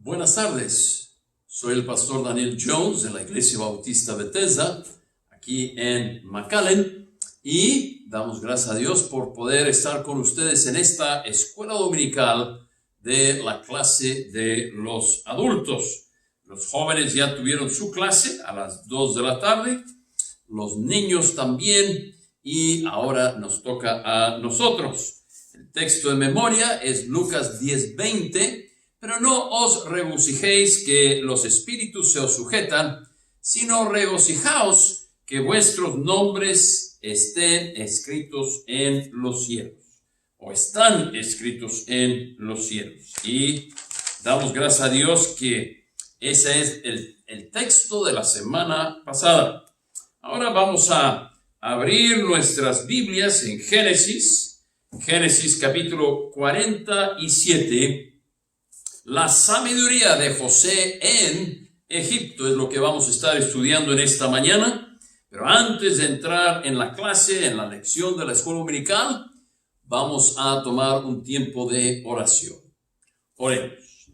Buenas tardes, soy el pastor Daniel Jones de la Iglesia Bautista Bethesda, aquí en McAllen, y damos gracias a Dios por poder estar con ustedes en esta escuela dominical de la clase de los adultos. Los jóvenes ya tuvieron su clase a las 2 de la tarde, los niños también, y ahora nos toca a nosotros. El texto de memoria es Lucas 10:20, pero no os regocijéis que los espíritus se os sujetan, sino regocijaos que vuestros nombres estén escritos en los cielos, o están escritos en los cielos. Y damos gracias a Dios que ese es el texto de la semana pasada. Ahora vamos a abrir nuestras Biblias en Génesis capítulo 47. La sabiduría de José en Egipto es lo que vamos a estar estudiando en esta mañana. Pero antes de entrar en la clase, en la lección de la escuela dominical, vamos a tomar un tiempo de oración. Oremos.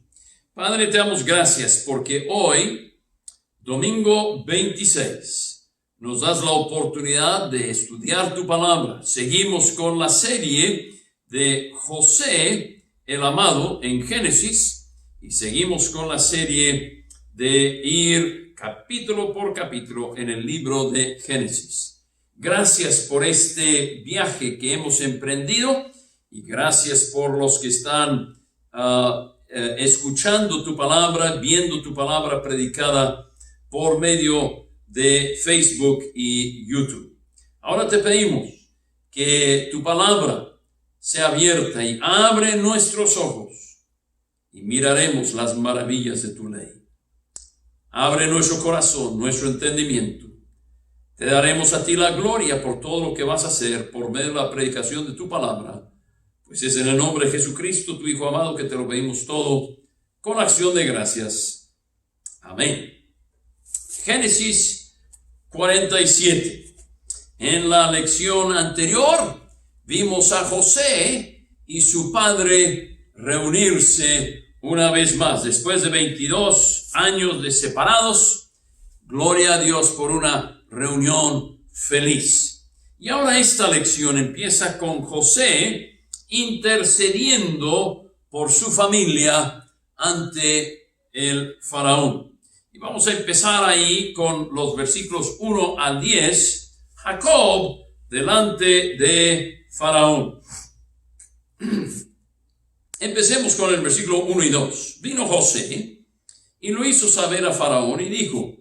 Padre, te damos gracias porque hoy, domingo 26, nos das la oportunidad de estudiar tu palabra. Seguimos con la serie de José, el amado, en Génesis. Y seguimos con la serie de ir capítulo por capítulo en el libro de Génesis. Gracias por este viaje que hemos emprendido y gracias por los que están escuchando tu palabra, viendo tu palabra predicada por medio de Facebook y YouTube. Ahora te pedimos que tu palabra sea abierta y abre nuestros ojos y miraremos las maravillas de tu ley. Abre nuestro corazón, nuestro entendimiento. Te daremos a ti la gloria por todo lo que vas a hacer por medio de la predicación de tu palabra. Pues es en el nombre de Jesucristo, tu Hijo amado, que te lo pedimos todo con acción de gracias. Amén. Génesis 47. En la lección anterior vimos a José y su padre reunirse una vez más, después de 22 años de separados. Gloria a Dios por una reunión feliz. Y ahora esta lección empieza con José intercediendo por su familia ante el faraón. Y vamos a empezar ahí con los versículos 1 al 10. Jacob delante de faraón. Empecemos con el versículo 1 y 2. Vino José y lo hizo saber a Faraón y dijo: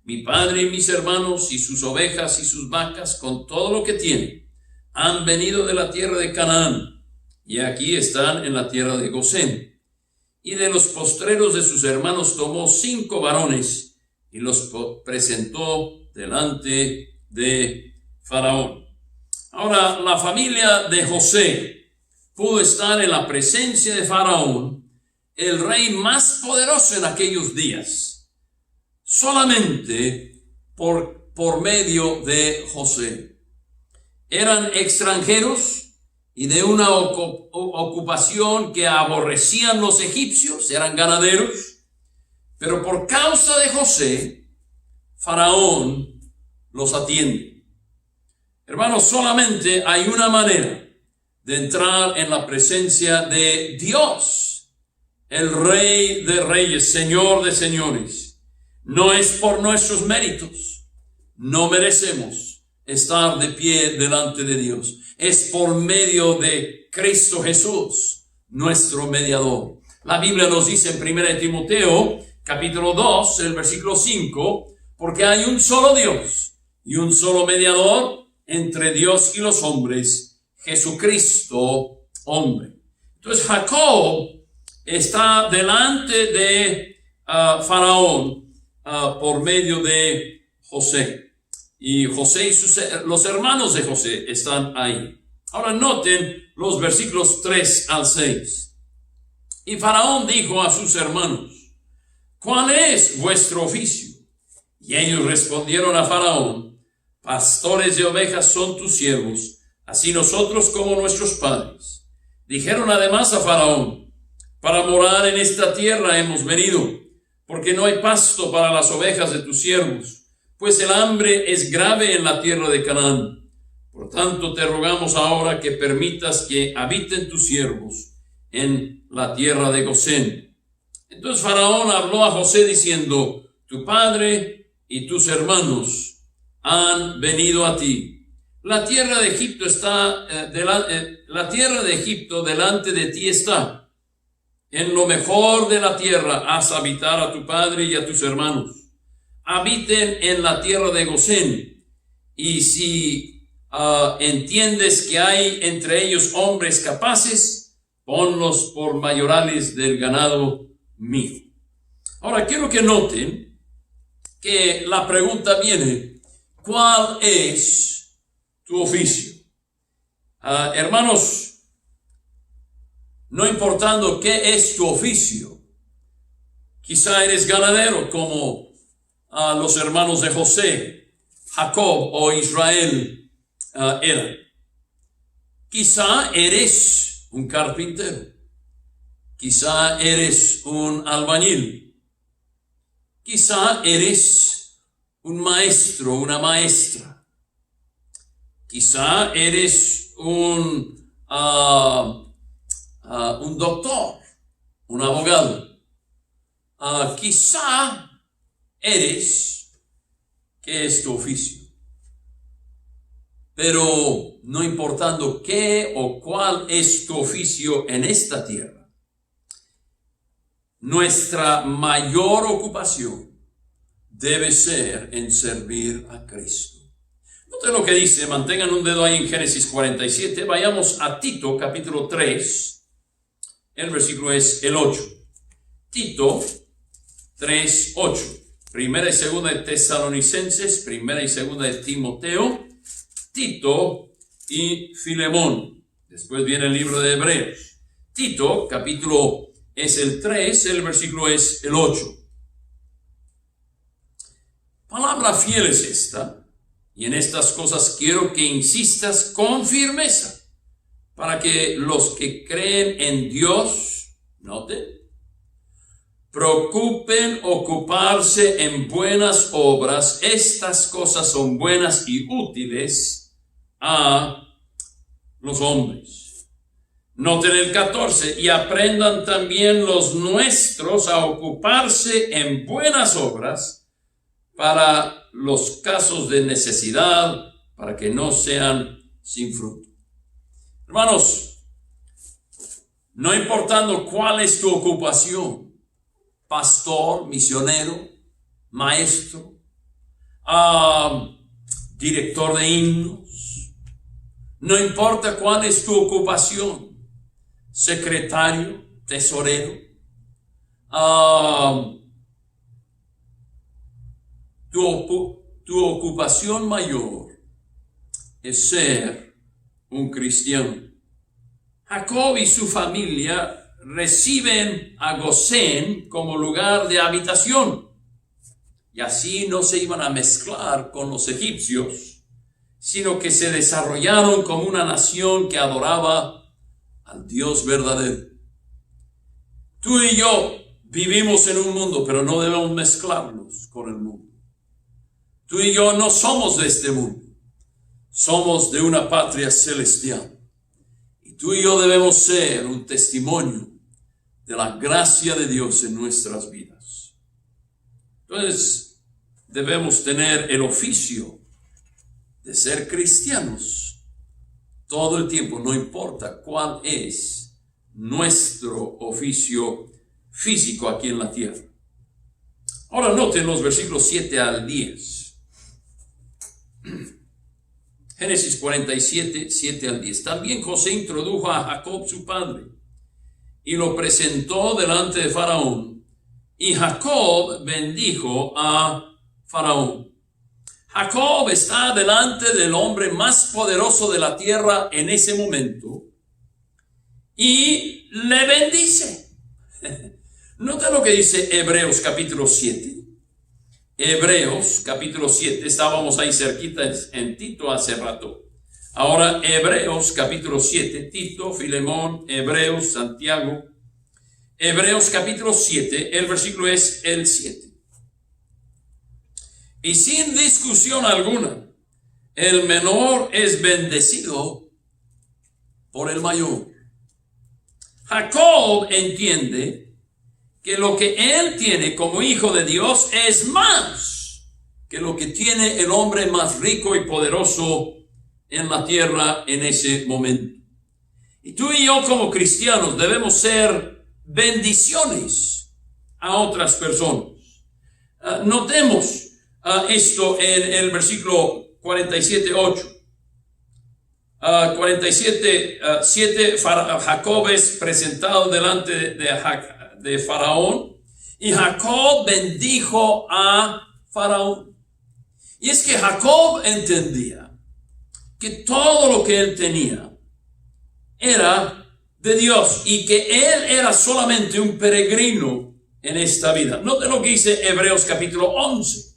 mi padre y mis hermanos y sus ovejas y sus vacas con todo lo que tienen han venido de la tierra de Canaán y aquí están en la tierra de Gosén. Y de los postreros de sus hermanos tomó 5 varones y los presentó delante de Faraón. Ahora, la familia de José pudo estar en la presencia de Faraón, el rey más poderoso en aquellos días, solamente por medio de José. Eran extranjeros y de una ocupación que aborrecían los egipcios, eran ganaderos, pero por causa de José, Faraón los atiende. Hermanos, solamente hay una manera de entrar en la presencia de Dios, el Rey de Reyes, Señor de Señores. No es por nuestros méritos, no merecemos estar de pie delante de Dios. Es por medio de Cristo Jesús, nuestro mediador. La Biblia nos dice en 1 Timoteo, capítulo 2, el versículo 5, porque hay un solo Dios y un solo mediador entre Dios y los hombres, Jesucristo, hombre. Entonces Jacob está delante de Faraón por medio de José. Y José y los hermanos de José están ahí. Ahora noten los versículos 3 al 6. Y Faraón dijo a sus hermanos: ¿cuál es vuestro oficio? Y ellos respondieron a Faraón: pastores de ovejas son tus siervos, así nosotros como nuestros padres. Dijeron además a Faraón: Para morar en esta tierra hemos venido, porque no hay pasto para las ovejas de tus siervos, pues el hambre es grave en la tierra de Canaán. Por tanto, te rogamos ahora que permitas que habiten tus siervos en la tierra de Gosén. Entonces Faraón habló a José diciendo: tu padre y tus hermanos han venido a ti. La tierra de Egipto delante de ti está. En lo mejor de la tierra haz habitar a tu padre y a tus hermanos. Habiten en la tierra de Gosén. Y si entiendes que hay entre ellos hombres capaces, ponlos por mayorales del ganado mío. Ahora quiero que noten que la pregunta viene: ¿cuál es tu oficio? Hermanos, no importando qué es tu oficio, quizá eres ganadero como los hermanos de José, Jacob o Israel eran. Quizá eres un carpintero, quizá eres un albañil, quizá eres un maestro, una maestra, quizá eres un doctor, un abogado. Quizá eres, ¿qué es tu oficio? Pero no importando qué o cuál es tu oficio en esta tierra, nuestra mayor ocupación debe ser en servir a Cristo. Noten lo que dice, mantengan un dedo ahí en Génesis 47, vayamos a Tito capítulo 3. El versículo es el 8. Tito 3:8. Primera y segunda de Tesalonicenses, primera y segunda de Timoteo, Tito y Filemón. Después viene el libro de Hebreos. Tito, capítulo es el 3, el versículo es el 8. Palabra fiel es esta, y en estas cosas quiero que insistas con firmeza, para que los que creen en Dios, noten, preocupen ocuparse en buenas obras. Estas cosas son buenas y útiles a los hombres. Noten el 14, y aprendan también los nuestros a ocuparse en buenas obras para los casos de necesidad, para que no sean sin fruto. Hermanos, no importando cuál es tu ocupación, pastor, misionero, maestro, director de himnos, no importa cuál es tu ocupación, secretario, tesorero, tu ocupación mayor es ser un cristiano. Jacob y su familia reciben a Gosén como lugar de habitación, y así no se iban a mezclar con los egipcios, sino que se desarrollaron como una nación que adoraba al Dios verdadero. Tú y yo vivimos en un mundo, pero no debemos mezclarnos con el mundo. Tú y yo no somos de este mundo, somos de una patria celestial. Y tú y yo debemos ser un testimonio de la gracia de Dios en nuestras vidas. Entonces, debemos tener el oficio de ser cristianos todo el tiempo, no importa cuál es nuestro oficio físico aquí en la tierra. Ahora noten los versículos 7 al 10. Génesis 47, 7 al 10. También José introdujo a Jacob su padre y lo presentó delante de Faraón. Y Jacob bendijo a Faraón. Jacob está delante del hombre más poderoso de la tierra en ese momento y le bendice. Nota lo que dice Hebreos capítulo 7. Hebreos capítulo 7, estábamos ahí cerquita en Tito hace rato. Ahora Hebreos capítulo 7, Tito, Filemón, Hebreos, Santiago. Hebreos capítulo 7, el versículo es el 7. Y sin discusión alguna, el menor es bendecido por el mayor. Jacob entiende que lo que él tiene como hijo de Dios es más que lo que tiene el hombre más rico y poderoso en la tierra en ese momento. Y tú y yo como cristianos debemos ser bendiciones a otras personas. Notemos esto en el versículo 47:8. 47:7, Jacob es presentado delante de Faraón, y Jacob bendijo a Faraón. Y es que Jacob entendía que todo lo que él tenía era de Dios y que él era solamente un peregrino en esta vida. Note lo que dice Hebreos capítulo 11,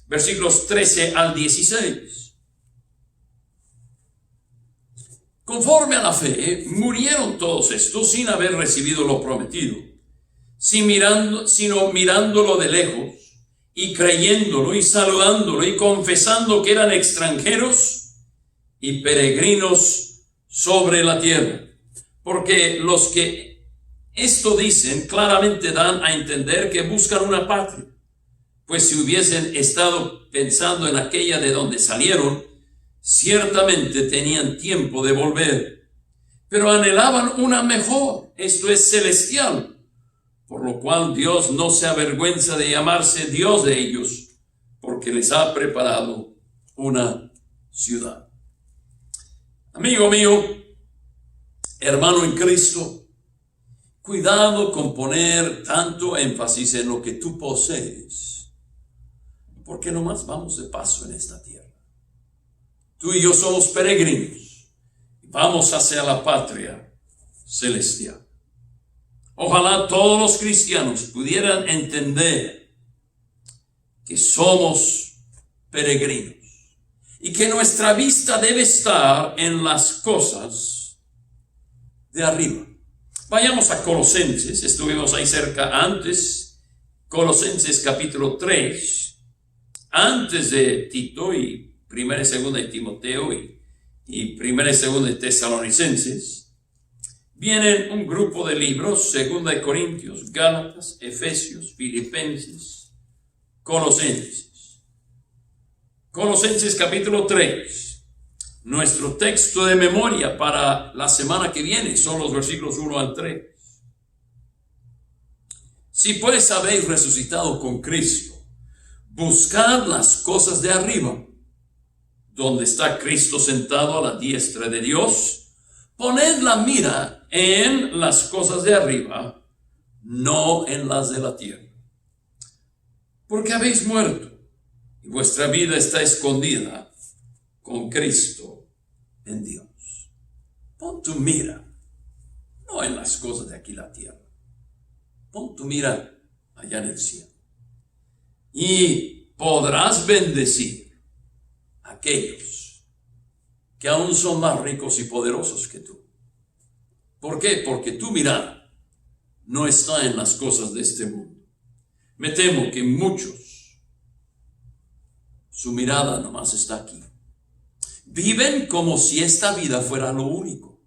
versículos 13 al 16. Conforme a la fe, murieron todos estos sin haber recibido lo prometido, sino mirándolo de lejos y creyéndolo y saludándolo y confesando que eran extranjeros y peregrinos sobre la tierra. Porque los que esto dicen claramente dan a entender que buscan una patria, pues si hubiesen estado pensando en aquella de donde salieron, ciertamente tenían tiempo de volver, pero anhelaban una mejor, esto es celestial, por lo cual Dios no se avergüenza de llamarse Dios de ellos, porque les ha preparado una ciudad. Amigo mío, hermano en Cristo, cuidado con poner tanto énfasis en lo que tú posees, porque nomás vamos de paso en esta tierra. Tú y yo somos peregrinos, vamos hacia la patria celestial. Ojalá todos los cristianos pudieran entender que somos peregrinos y que nuestra vista debe estar en las cosas de arriba. Vayamos a Colosenses, estuvimos ahí cerca antes, Colosenses capítulo 3, antes de Tito y Primera y Segunda de Timoteo y Primera y Segunda de Tesalonicenses. Vienen un grupo de libros, Segunda de Corintios, Gálatas, Efesios, Filipenses, Colosenses. Colosenses capítulo 3. Nuestro texto de memoria para la semana que viene son los versículos 1 al 3. Si pues habéis resucitado con Cristo, buscad las cosas de arriba, donde está Cristo sentado a la diestra de Dios. Poned la mira en las cosas de arriba, no en las de la tierra. Porque habéis muerto y vuestra vida está escondida con Cristo en Dios. Pon tu mira, no en las cosas de aquí la tierra. Pon tu mira allá en el cielo. Y podrás bendecir a aquellos que aún son más ricos y poderosos que tú. ¿Por qué? Porque tu mirada no está en las cosas de este mundo. Me temo que muchos, su mirada nomás está aquí. Viven como si esta vida fuera lo único.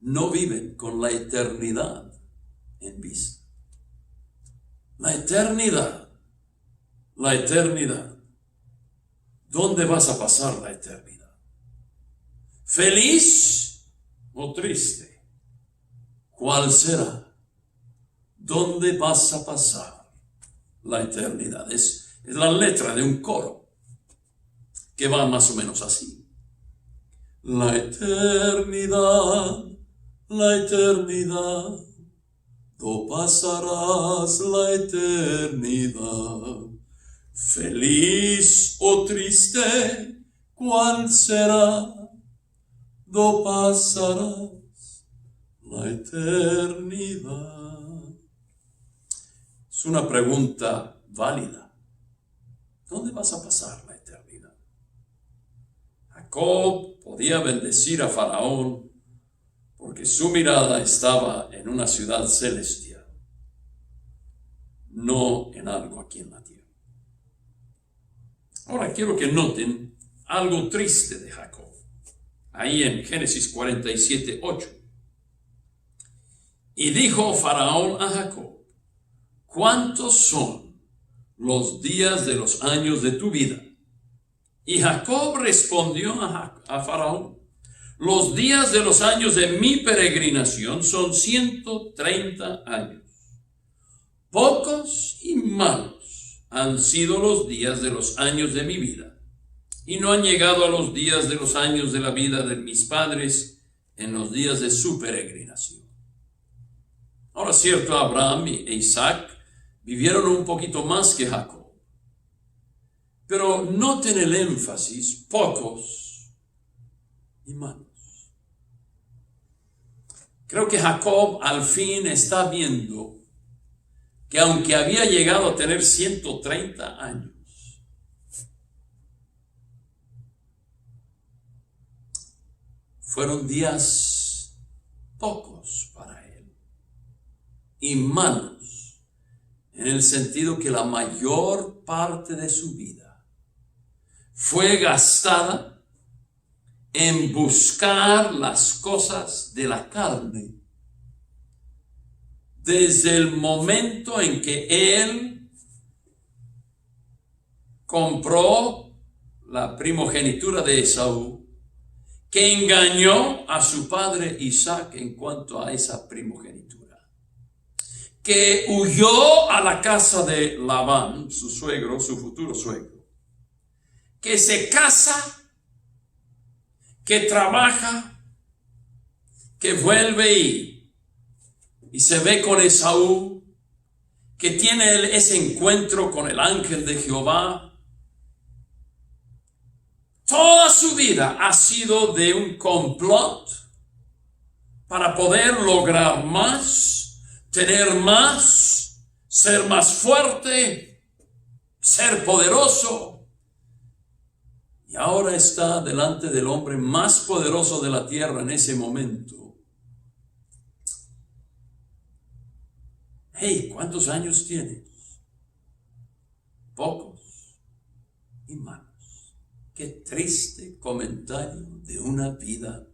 No viven con la eternidad en vista. La eternidad. ¿Dónde vas a pasar la eternidad? ¿Feliz o triste? ¿Cuál será? ¿Dónde vas a pasar la eternidad? Es la letra de un coro que va más o menos así. La eternidad, tú pasarás la eternidad. Feliz o triste, ¿cuál será? Tú pasarás la eternidad. Es una pregunta válida. ¿Dónde vas a pasar la eternidad? Jacob podía bendecir a Faraón porque su mirada estaba en una ciudad celestial, no en algo aquí en la tierra. Ahora quiero que noten algo triste de Jacob, ahí en Génesis 47, 8. Y dijo Faraón a Jacob: ¿cuántos son los días de los años de tu vida? Y Jacob respondió a Faraón: los días de los años de mi peregrinación son 130 años. Pocos y malos han sido los días de los años de mi vida, y no han llegado a los días de los años de la vida de mis padres en los días de su peregrinación. Ahora, cierto, Abraham e Isaac vivieron un poquito más que Jacob, pero noten el énfasis: pocos y malos. Creo que Jacob al fin está viendo que aunque había llegado a tener 130 años, fueron días pocos para él y malos, en el sentido que la mayor parte de su vida fue gastada en buscar las cosas de la carne. Desde el momento en que él compró la primogenitura de Esaú, que engañó a su padre Isaac en cuanto a esa primogenitura, que huyó a la casa de Labán, su suegro, su futuro suegro, que se casa, que trabaja, que vuelve y se ve con Esaú, que tiene ese encuentro con el ángel de Jehová. Toda su vida ha sido de un complot para poder lograr más, tener más, ser más fuerte, ser poderoso. Y ahora está delante del hombre más poderoso de la tierra en ese momento. Hey, ¿cuántos años tienes? Pocos y malos. Qué triste comentario de una vida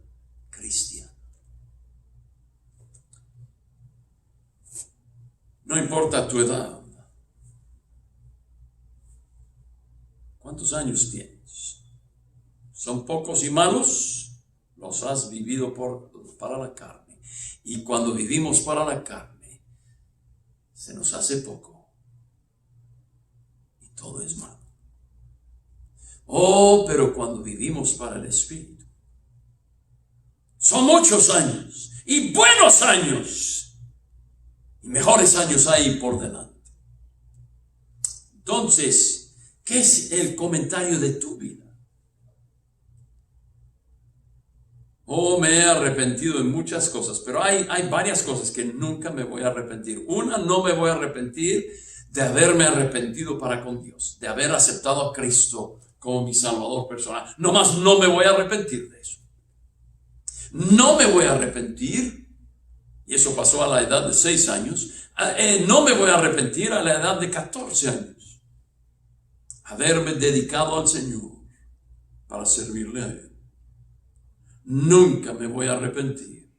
cristiana. No importa tu edad. ¿Cuántos años tienes? Son pocos y malos, los has vivido para la carne. Y cuando vivimos para la carne, se nos hace poco. Y todo es malo. Oh, pero cuando vivimos para el Espíritu, son muchos años y buenos años. Y mejores años hay por delante. Entonces, ¿qué es el comentario de tu vida? Oh, me he arrepentido en muchas cosas, pero hay varias cosas que nunca me voy a arrepentir. Una, no me voy a arrepentir de haberme arrepentido para con Dios, de haber aceptado a Cristo como mi Salvador personal. Nomás no me voy a arrepentir de eso. No me voy a arrepentir, y eso pasó a la edad de 6 años, no me voy a arrepentir a la edad de 14 años, haberme dedicado al Señor para servirle a Él. Nunca me voy a arrepentir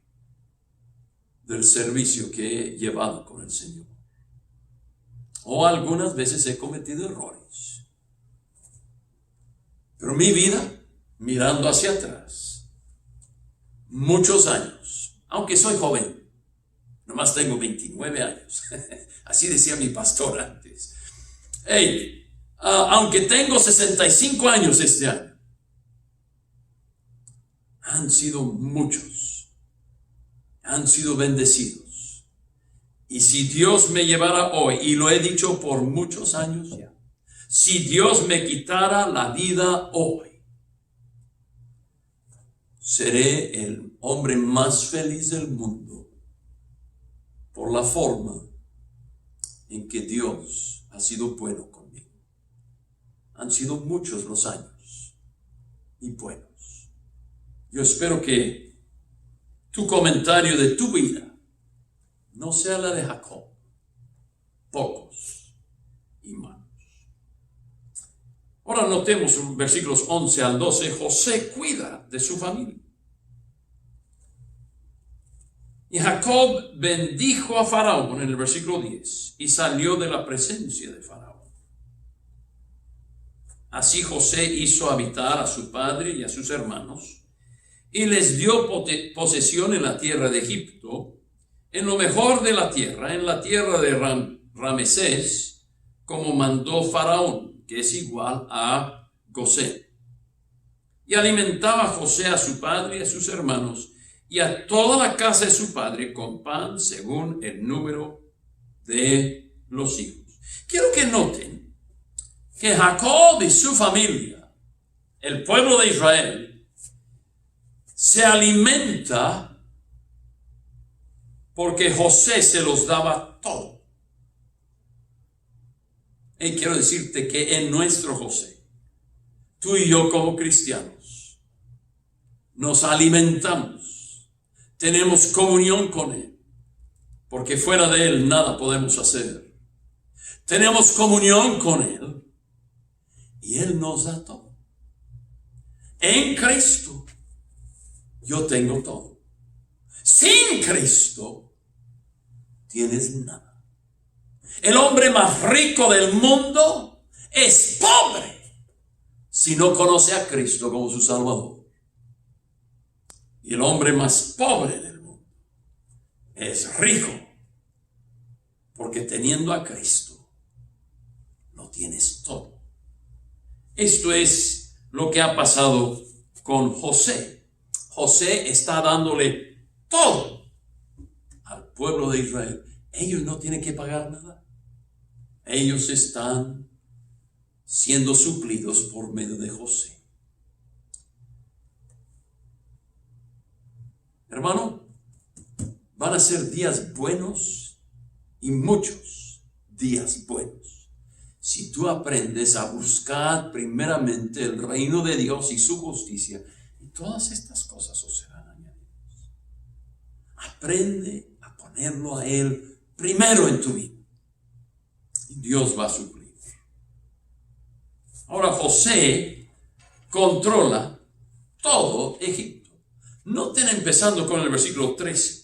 del servicio que he llevado con el Señor. O algunas veces he cometido errores. Pero mi vida, mirando hacia atrás, muchos años, aunque soy joven, nomás tengo 29 años. Así decía mi pastor antes. Hey, aunque tengo 65 años este año, han sido muchos, han sido bendecidos. Y si Dios me llevara hoy, y lo he dicho por muchos años ya, si Dios me quitara la vida hoy, seré el hombre más feliz del mundo por la forma en que Dios ha sido bueno conmigo. Han sido muchos los años y buenos. Yo espero que tu comentario de tu vida no sea la de Jacob, pocos y malos. Ahora notemos en versículos 11 al 12, José cuida de su familia. Y Jacob bendijo a Faraón en el versículo 10 y salió de la presencia de Faraón. Así José hizo habitar a su padre y a sus hermanos y les dio posesión en la tierra de Egipto, en lo mejor de la tierra, en la tierra de Ramesés, como mandó Faraón, que es igual a Gosén. Y alimentaba José a su padre y a sus hermanos y a toda la casa de su padre con pan según el número de los hijos. Quiero que noten que Jacob y su familia, el pueblo de Israel, se alimenta porque José se los daba todo. Y quiero decirte que en nuestro José, tú y yo como cristianos, nos alimentamos, tenemos comunión con Él, porque fuera de Él nada podemos hacer. Tenemos comunión con Él y Él nos da todo. En Cristo yo tengo todo. Sin Cristo tienes nada. El hombre más rico del mundo es pobre si no conoce a Cristo como su Salvador. Y el hombre más pobre del mundo es rico porque teniendo a Cristo lo tienes todo. Esto es lo que ha pasado con José. José está dándole todo al pueblo de Israel. Ellos no tienen que pagar nada. Ellos están siendo suplidos por medio de José. Hermano, van a ser días buenos y muchos días buenos si tú aprendes a buscar primeramente el reino de Dios y su justicia, y todas estas cosas os serán añadidas. Aprende a ponerlo a Él primero en tu vida y Dios va a suplir. Ahora José controla todo Egipto. Noten empezando con el versículo 13.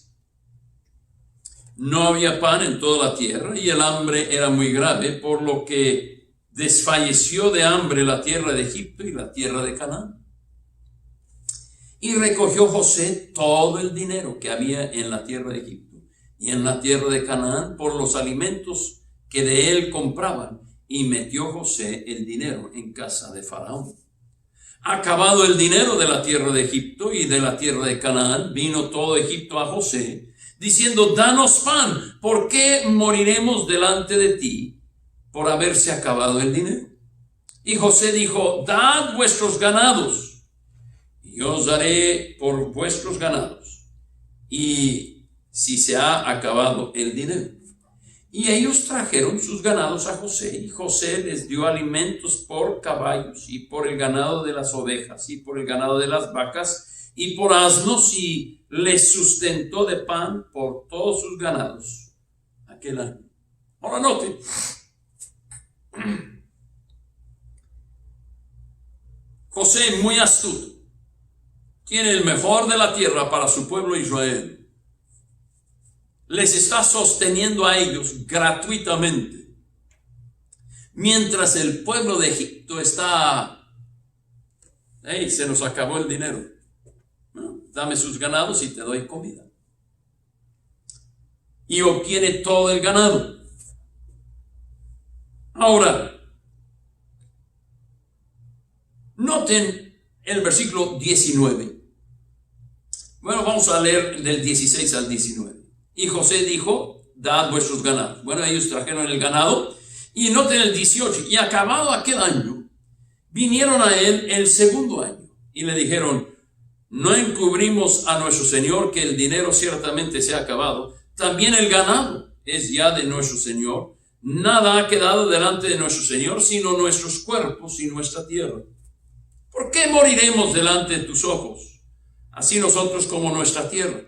No había pan en toda la tierra y el hambre era muy grave, por lo que desfalleció de hambre la tierra de Egipto y la tierra de Canaán. Y recogió José todo el dinero que había en la tierra de Egipto y en la tierra de Canaán por los alimentos que de él compraban, y metió José el dinero en casa de Faraón. Acabado el dinero de la tierra de Egipto y de la tierra de Canaán, vino todo Egipto a José, diciendo: danos pan, ¿por qué moriremos delante de ti por haberse acabado el dinero? Y José dijo: dad vuestros ganados, y yo os daré por vuestros ganados, y si se ha acabado el dinero. Y ellos trajeron sus ganados a José, y José les dio alimentos por caballos, y por el ganado de las ovejas, y por el ganado de las vacas, y por asnos, y les sustentó de pan por todos sus ganados aquel año. Ahora noten, José, muy astuto, tiene el mejor de la tierra para su pueblo Israel. Les está sosteniendo a ellos gratuitamente, mientras el pueblo de Egipto está: hey, se nos acabó el dinero, ¿no? Dame sus ganados y te doy comida. Y obtiene todo el ganado. Ahora, noten el versículo 19. Bueno, vamos a leer del 16 al 19. Y José dijo: dad vuestros ganados. Bueno, ellos trajeron el ganado. Y noten el 18. Y acabado aquel año, vinieron a él el segundo año. Y le dijeron: no encubrimos a nuestro señor que el dinero ciertamente se ha acabado. También el ganado es ya de nuestro señor. Nada ha quedado delante de nuestro señor, sino nuestros cuerpos y nuestra tierra. ¿Por qué moriremos delante de tus ojos? Así nosotros como nuestra tierra.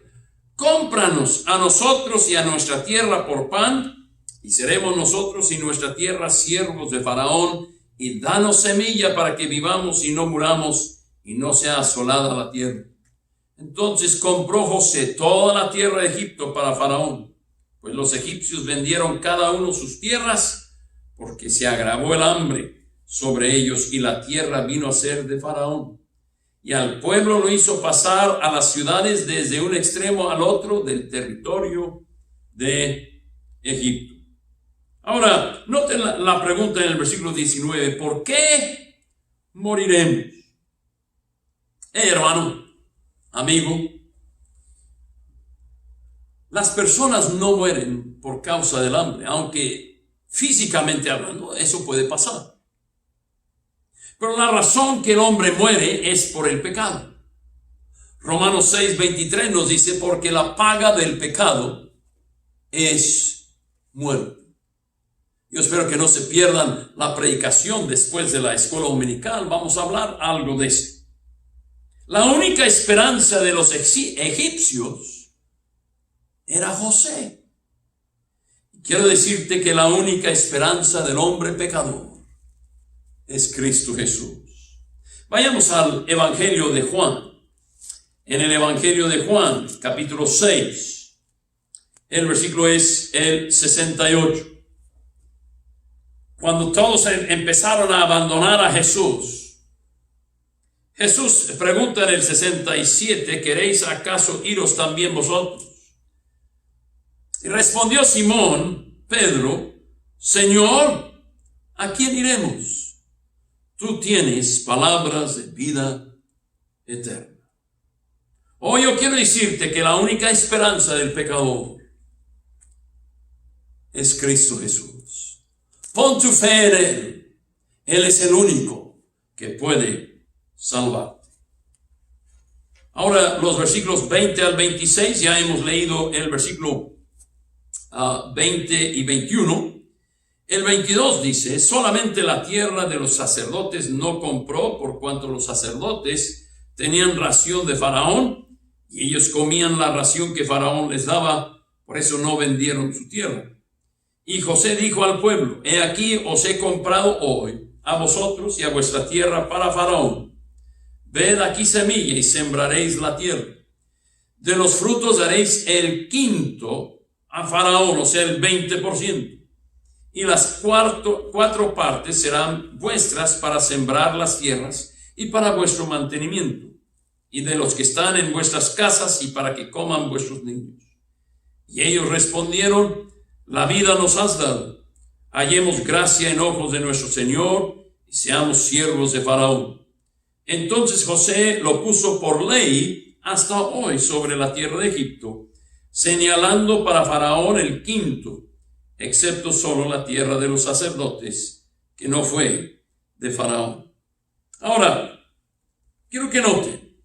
cómpranos a nosotros y a nuestra tierra por pan, y seremos nosotros y nuestra tierra siervos de Faraón, y danos semilla para que vivamos y no muramos, y no sea asolada la tierra. Entonces compró José toda la tierra de Egipto para Faraón, pues los egipcios vendieron cada uno sus tierras, porque se agravó el hambre sobre ellos, y la tierra vino a ser de Faraón. Y al pueblo lo hizo pasar a las ciudades desde un extremo al otro del territorio de Egipto. Ahora, noten la pregunta en el versículo 19. ¿Por qué moriremos? Hermano, amigo, las personas no mueren por causa del hambre, aunque físicamente hablando, eso puede pasar. Pero la razón que el hombre muere es por el pecado. Romanos 6:23 nos dice, porque la paga del pecado es muerte. Yo espero que no se pierdan la predicación después de la escuela dominical. Vamos a hablar algo de esto. La única esperanza de los egipcios era José. Quiero decirte que la única esperanza del hombre pecador es Cristo Jesús. Vayamos al Evangelio de Juan. En el Evangelio de Juan, capítulo 6, el versículo es el 68. Cuando todos empezaron a abandonar a Jesús, Jesús pregunta en el 67, ¿queréis acaso iros también vosotros? Y respondió Simón, Pedro, Señor, ¿a quién iremos? Tú tienes palabras de vida eterna. Hoy yo quiero decirte que la única esperanza del pecador es Cristo Jesús. Pon tu fe en Él. Él es el único que puede salvarte. Ahora los versículos 20 al 26, ya hemos leído el versículo 20 y 21. El 22 dice, solamente la tierra de los sacerdotes no compró, por cuanto los sacerdotes tenían ración de Faraón, y ellos comían la ración que Faraón les daba, por eso no vendieron su tierra. Y José dijo al pueblo, he aquí os he comprado hoy a vosotros y a vuestra tierra para Faraón. Ved aquí semilla y sembraréis la tierra. De los frutos daréis el quinto a Faraón, o sea, el 20%. Y las cuatro partes serán vuestras para sembrar las tierras y para vuestro mantenimiento, y de los que están en vuestras casas y para que coman vuestros niños. Y ellos respondieron, la vida nos has dado, hallemos gracia en ojos de nuestro Señor y seamos siervos de Faraón. Entonces José lo puso por ley hasta hoy sobre la tierra de Egipto, señalando para Faraón el quinto, excepto solo la tierra de los sacerdotes, que no fue de Faraón. Ahora, quiero que noten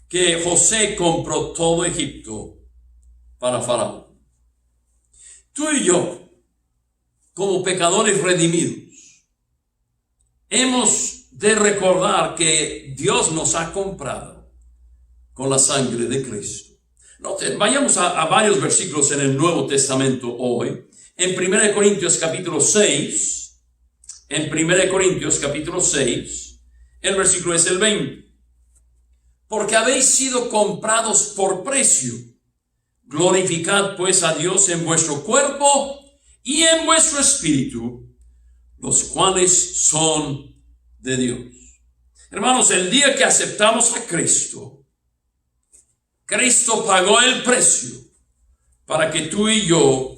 que José compró todo Egipto para Faraón. Tú y yo, como pecadores redimidos, hemos de recordar que Dios nos ha comprado con la sangre de Cristo. Noten, vayamos a varios versículos en el Nuevo Testamento hoy. En 1 Corintios capítulo 6, el versículo es el 20. Porque habéis sido comprados por precio. Glorificad pues a Dios en vuestro cuerpo y en vuestro espíritu, los cuales son de Dios. Hermanos, el día que aceptamos a Cristo, Cristo pagó el precio para que tú y yo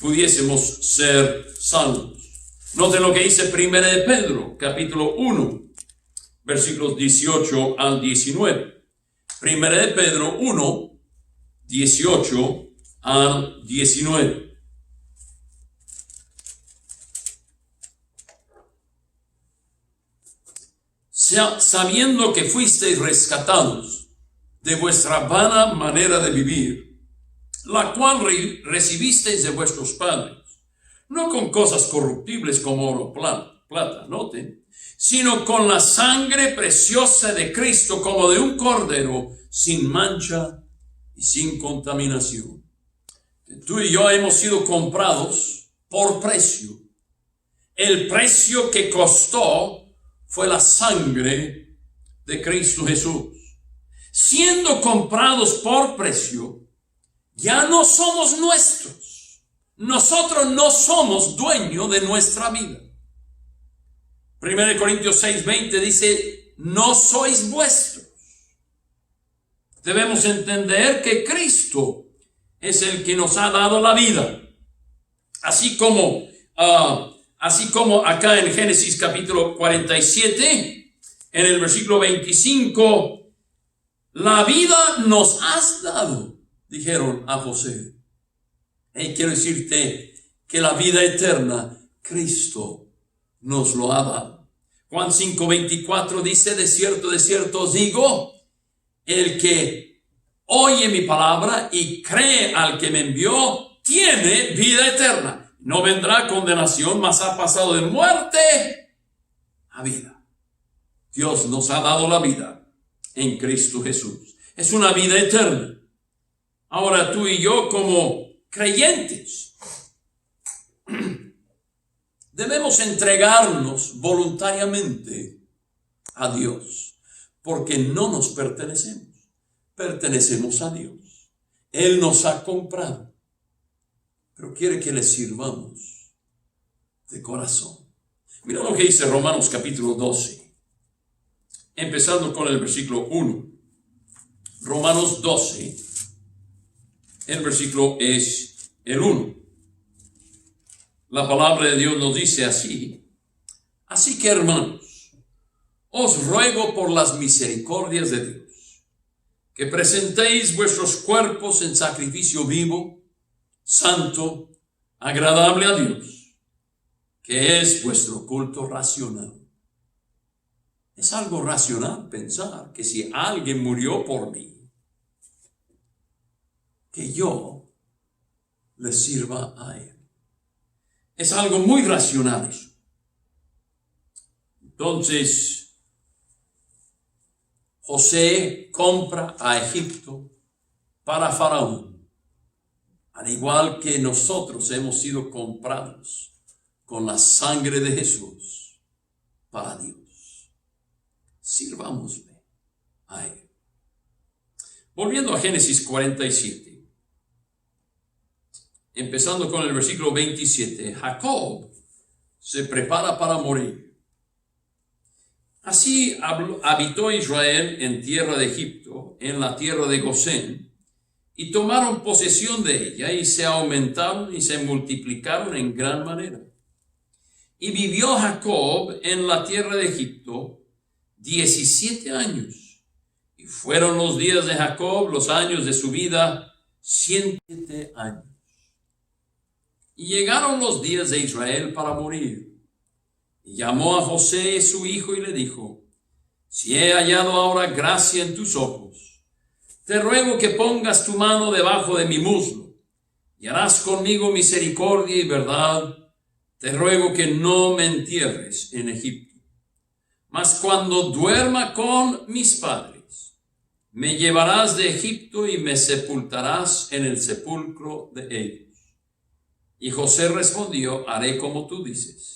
pudiésemos ser salvos. Noten lo que dice 1 de Pedro, capítulo 1, versículos 18 al 19. 1 de Pedro 1, 18 al 19. Sabiendo que fuisteis rescatados de vuestra vana manera de vivir, la cual recibisteis de vuestros padres, no con cosas corruptibles como oro o plata, noten, sino con la sangre preciosa de Cristo, como de un cordero sin mancha y y sin contaminación. Tú y yo hemos sido comprados por precio. El precio que costó fue la sangre de Cristo Jesús. Siendo comprados por precio, ya no somos nuestros. Nosotros no somos dueños de nuestra vida. 1 Corintios 6:20 dice, no sois vuestros. Debemos entender que Cristo es el que nos ha dado la vida. Así como acá en Génesis capítulo 47, en el versículo 25, la vida nos has dado, dijeron a José. Quiero decirte que la vida eterna, Cristo nos lo ha dado. Juan 5:24 dice, de cierto os digo, el que oye mi palabra y cree al que me envió, tiene vida eterna. No vendrá condenación, mas ha pasado de muerte a vida. Dios nos ha dado la vida en Cristo Jesús. Es una vida eterna. Ahora tú y yo como creyentes debemos entregarnos voluntariamente a Dios, porque no nos pertenecemos. Pertenecemos a Dios. Él nos ha comprado, pero quiere que le sirvamos de corazón. Mira lo que dice Romanos capítulo 12, empezando con el versículo 1. Romanos 12, el versículo es el 1. La palabra de Dios nos dice así: así que, hermanos, os ruego por las misericordias de Dios, que presentéis vuestros cuerpos en sacrificio vivo, santo, agradable a Dios, que es vuestro culto racional. Es algo racional pensar que si alguien murió por mí, que yo le sirva a él. Es algo muy racional eso. Entonces, José compra a Egipto para Faraón, al igual que nosotros hemos sido comprados con la sangre de Jesús para Dios. Sirvámosle a él. Volviendo a Génesis 47, empezando con el versículo 27, Jacob se prepara para morir. Así habitó Israel en tierra de Egipto, en la tierra de Gosén, y tomaron posesión de ella, y se aumentaron y se multiplicaron en gran manera. Y vivió Jacob en la tierra de Egipto 17 años, y fueron los días de Jacob, los años de su vida, 107 años. Y llegaron los días de Israel para morir. Y llamó a José su hijo y le dijo: si he hallado ahora gracia en tus ojos, te ruego que pongas tu mano debajo de mi muslo, y harás conmigo misericordia y verdad. Te ruego que no me entierres en Egipto. Mas cuando duerma con mis padres, me llevarás de Egipto y me sepultarás en el sepulcro de ellos. Y José respondió: haré como tú dices.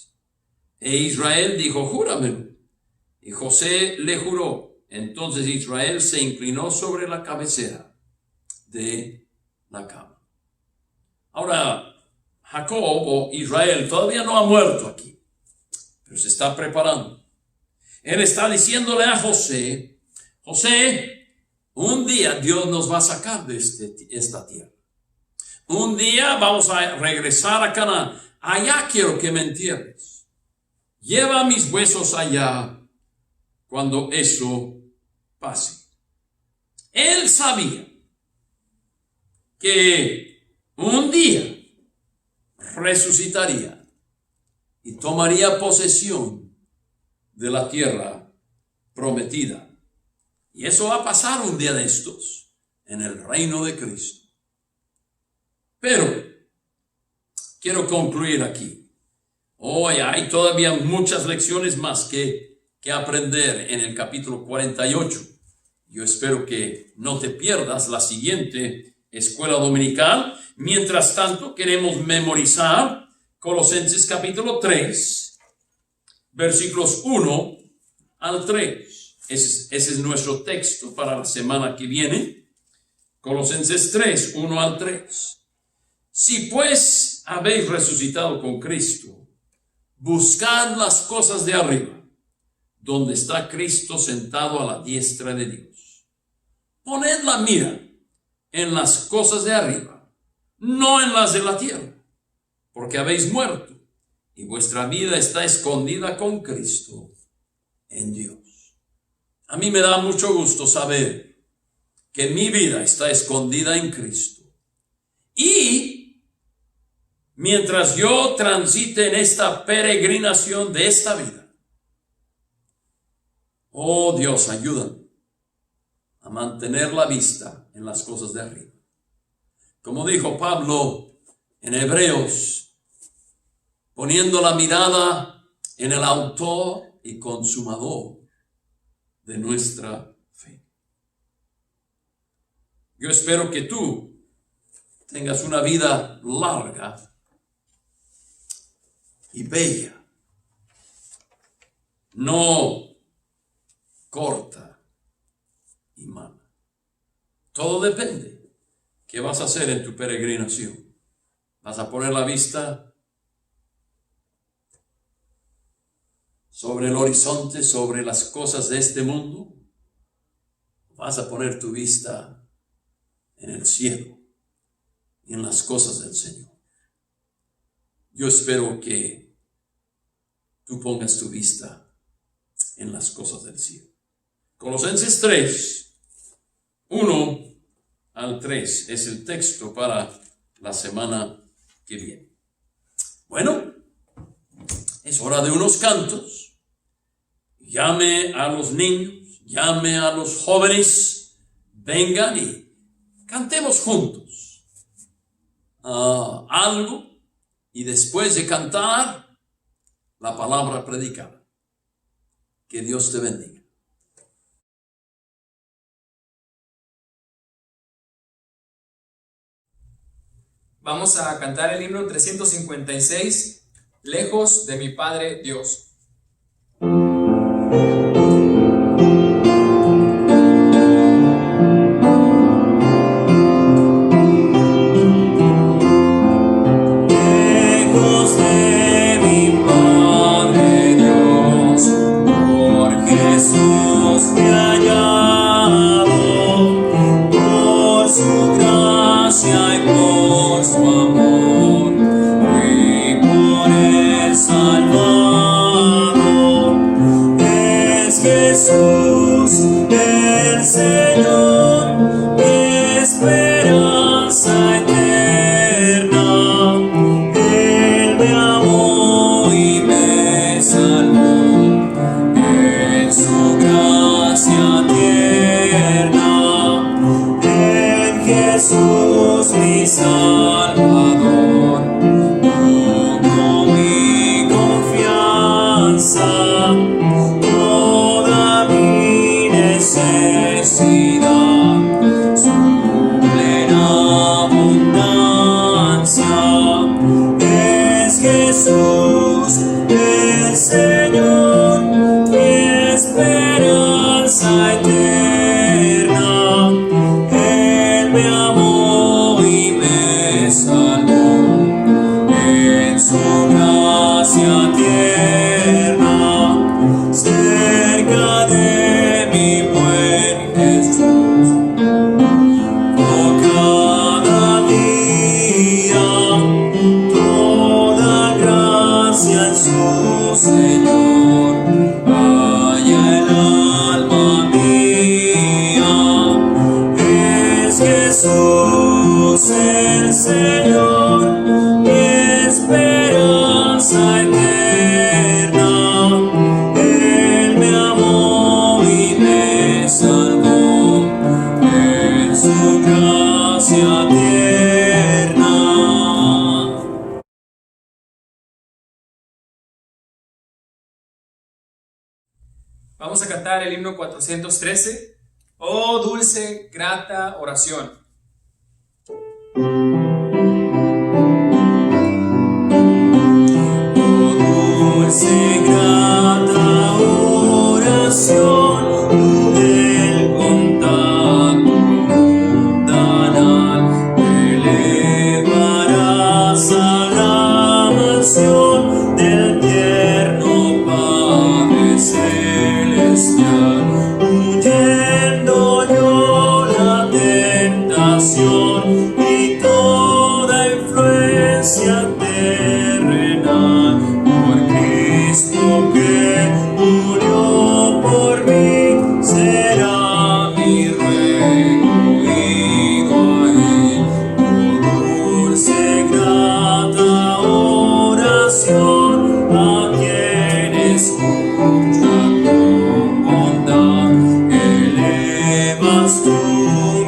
E Israel dijo: júramelo. Y José le juró. Entonces Israel se inclinó sobre la cabecera de la cama. Ahora, Jacob o Israel todavía no ha muerto aquí, pero se está preparando. Él está diciéndole a José: José, un día Dios nos va a sacar de esta tierra. Un día vamos a regresar a Canaán. Allá quiero que me entierres. Lleva mis huesos allá cuando eso pase. Él sabía que un día resucitaría y tomaría posesión de la tierra prometida. Y eso va a pasar un día de estos en el reino de Cristo. Pero quiero concluir aquí. Hoy hay todavía muchas lecciones más que aprender en el capítulo 48. Yo espero que no te pierdas la siguiente escuela dominical. Mientras tanto, queremos memorizar Colosenses capítulo 3, versículos 1 al 3. Ese es nuestro texto para la semana que viene. Colosenses 3, 1 al 3. Si pues habéis resucitado con Cristo, buscad las cosas de arriba, donde está Cristo sentado a la diestra de Dios. Poned la mira en las cosas de arriba, no en las de la tierra, porque habéis muerto y vuestra vida está escondida con Cristo en Dios. A mí me da mucho gusto saber que mi vida está escondida en Cristo. Y mientras yo transite en esta peregrinación de esta vida, oh Dios, ayúdame a mantener la vista en las cosas de arriba. Como dijo Pablo en Hebreos, poniendo la mirada en el autor y consumador de nuestra fe. Yo espero que tú tengas una vida larga y bella, no corta y mala. Todo depende. ¿Qué vas a hacer en tu peregrinación? ¿Vas a poner la vista sobre el horizonte, sobre las cosas de este mundo? ¿Vas a poner tu vista en el cielo y en las cosas del Señor? Yo espero que tú pongas tu vista en las cosas del cielo. Colosenses 3, 1 al 3 es el texto para la semana que viene. Bueno, es hora de unos cantos. Llame a los niños, llame a los jóvenes, vengan y cantemos juntos algo, y después de cantar, la palabra predicada. Que Dios te bendiga. Vamos a cantar el himno 356, Lejos de mi Padre Dios. Vamos a cantar el himno 413, Oh dulce, grata oración. Oh dulce, grata oración, tú del contacto mundanal elevarás a la mansión del tierno Padre celestial. Huyendo yo la tentación y toda influencia terrenal, por Cristo que murió por mí, será mi ruego oído ahí. Oh dulce, grata oración, a quien escucha con bondad, elevas tú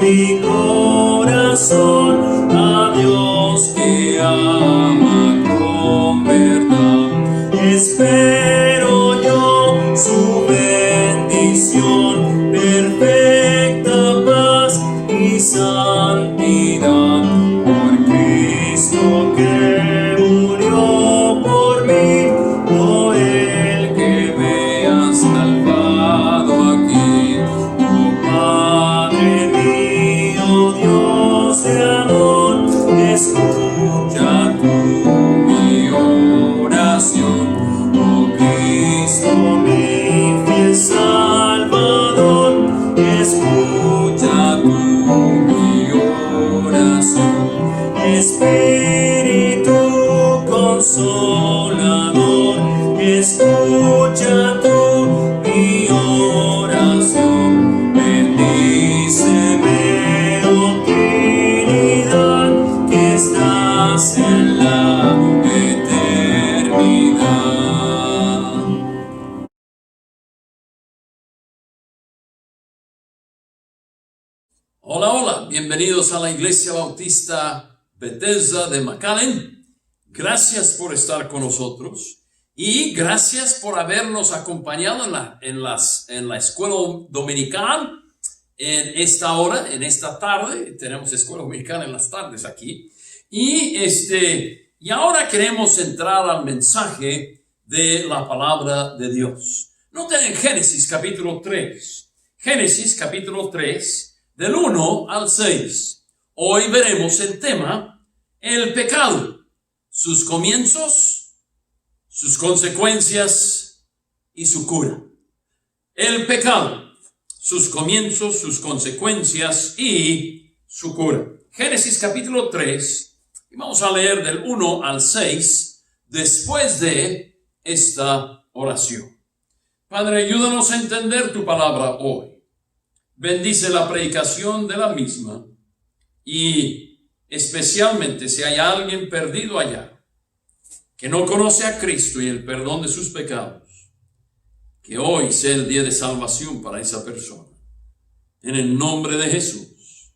mi corazón a Dios que ama con verdad. Espero yo su bendición, perfecta paz y santidad, por Cristo que murió por mí, por el que me has salvado aquí. Oh Padre mío, Dios de amor, escucha tú mi oración. Oh Cristo, mi fiel Salvador, escucha tú mi oración. Espíritu consolador, escucha tú mi oración. Bendíceme, oh Trinidad, que estás en la eternidad. Hola, hola, bienvenidos a la Iglesia Bautista Bethesda de McAllen. Gracias por estar con nosotros y gracias por habernos acompañado en la escuela dominical en esta hora, en esta tarde. Tenemos escuela dominical en las tardes aquí. Y ahora queremos entrar al mensaje de la palabra de Dios. Noten en Génesis capítulo 3. Génesis capítulo 3. Del 1 al 6. Hoy veremos el tema, el pecado, sus comienzos, sus consecuencias y su cura. El pecado, sus comienzos, sus consecuencias y su cura. Génesis capítulo 3, y vamos a leer del 1 al 6 después de esta oración. Padre, ayúdanos a entender tu palabra hoy. Bendice la predicación de la misma y especialmente si hay alguien perdido allá que no conoce a Cristo y el perdón de sus pecados, que hoy sea el día de salvación para esa persona. En el nombre de Jesús.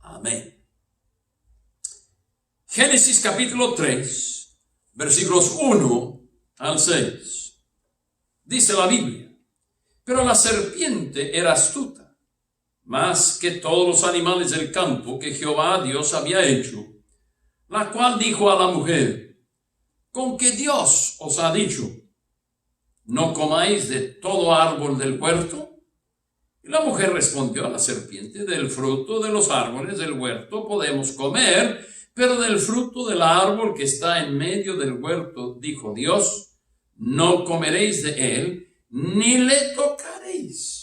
Amén. Génesis capítulo 3, versículos 1 al 6. Dice la Biblia: pero la serpiente era astuta, más que todos los animales del campo que Jehová Dios había hecho, la cual dijo a la mujer: ¿con qué Dios os ha dicho, no comáis de todo árbol del huerto? Y la mujer respondió a la serpiente: del fruto de los árboles del huerto podemos comer, pero del fruto del árbol que está en medio del huerto, dijo Dios, no comeréis de él, ni le tocaréis,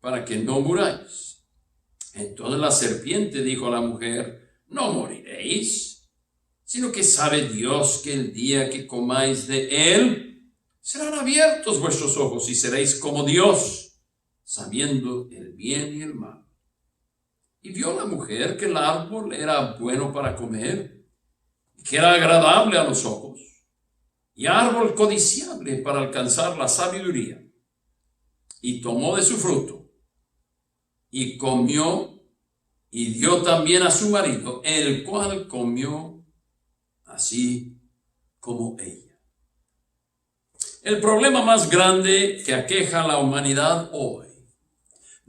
para que no muráis. Entonces la serpiente dijo a la mujer: no moriréis, sino que sabe Dios que el día que comáis de él, serán abiertos vuestros ojos y seréis como Dios, sabiendo el bien y el mal. Y vio la mujer que el árbol era bueno para comer, y que era agradable a los ojos, y árbol codiciable para alcanzar la sabiduría. Y tomó de su fruto, y comió, y dio también a su marido, el cual comió así como ella. El problema más grande que aqueja a la humanidad hoy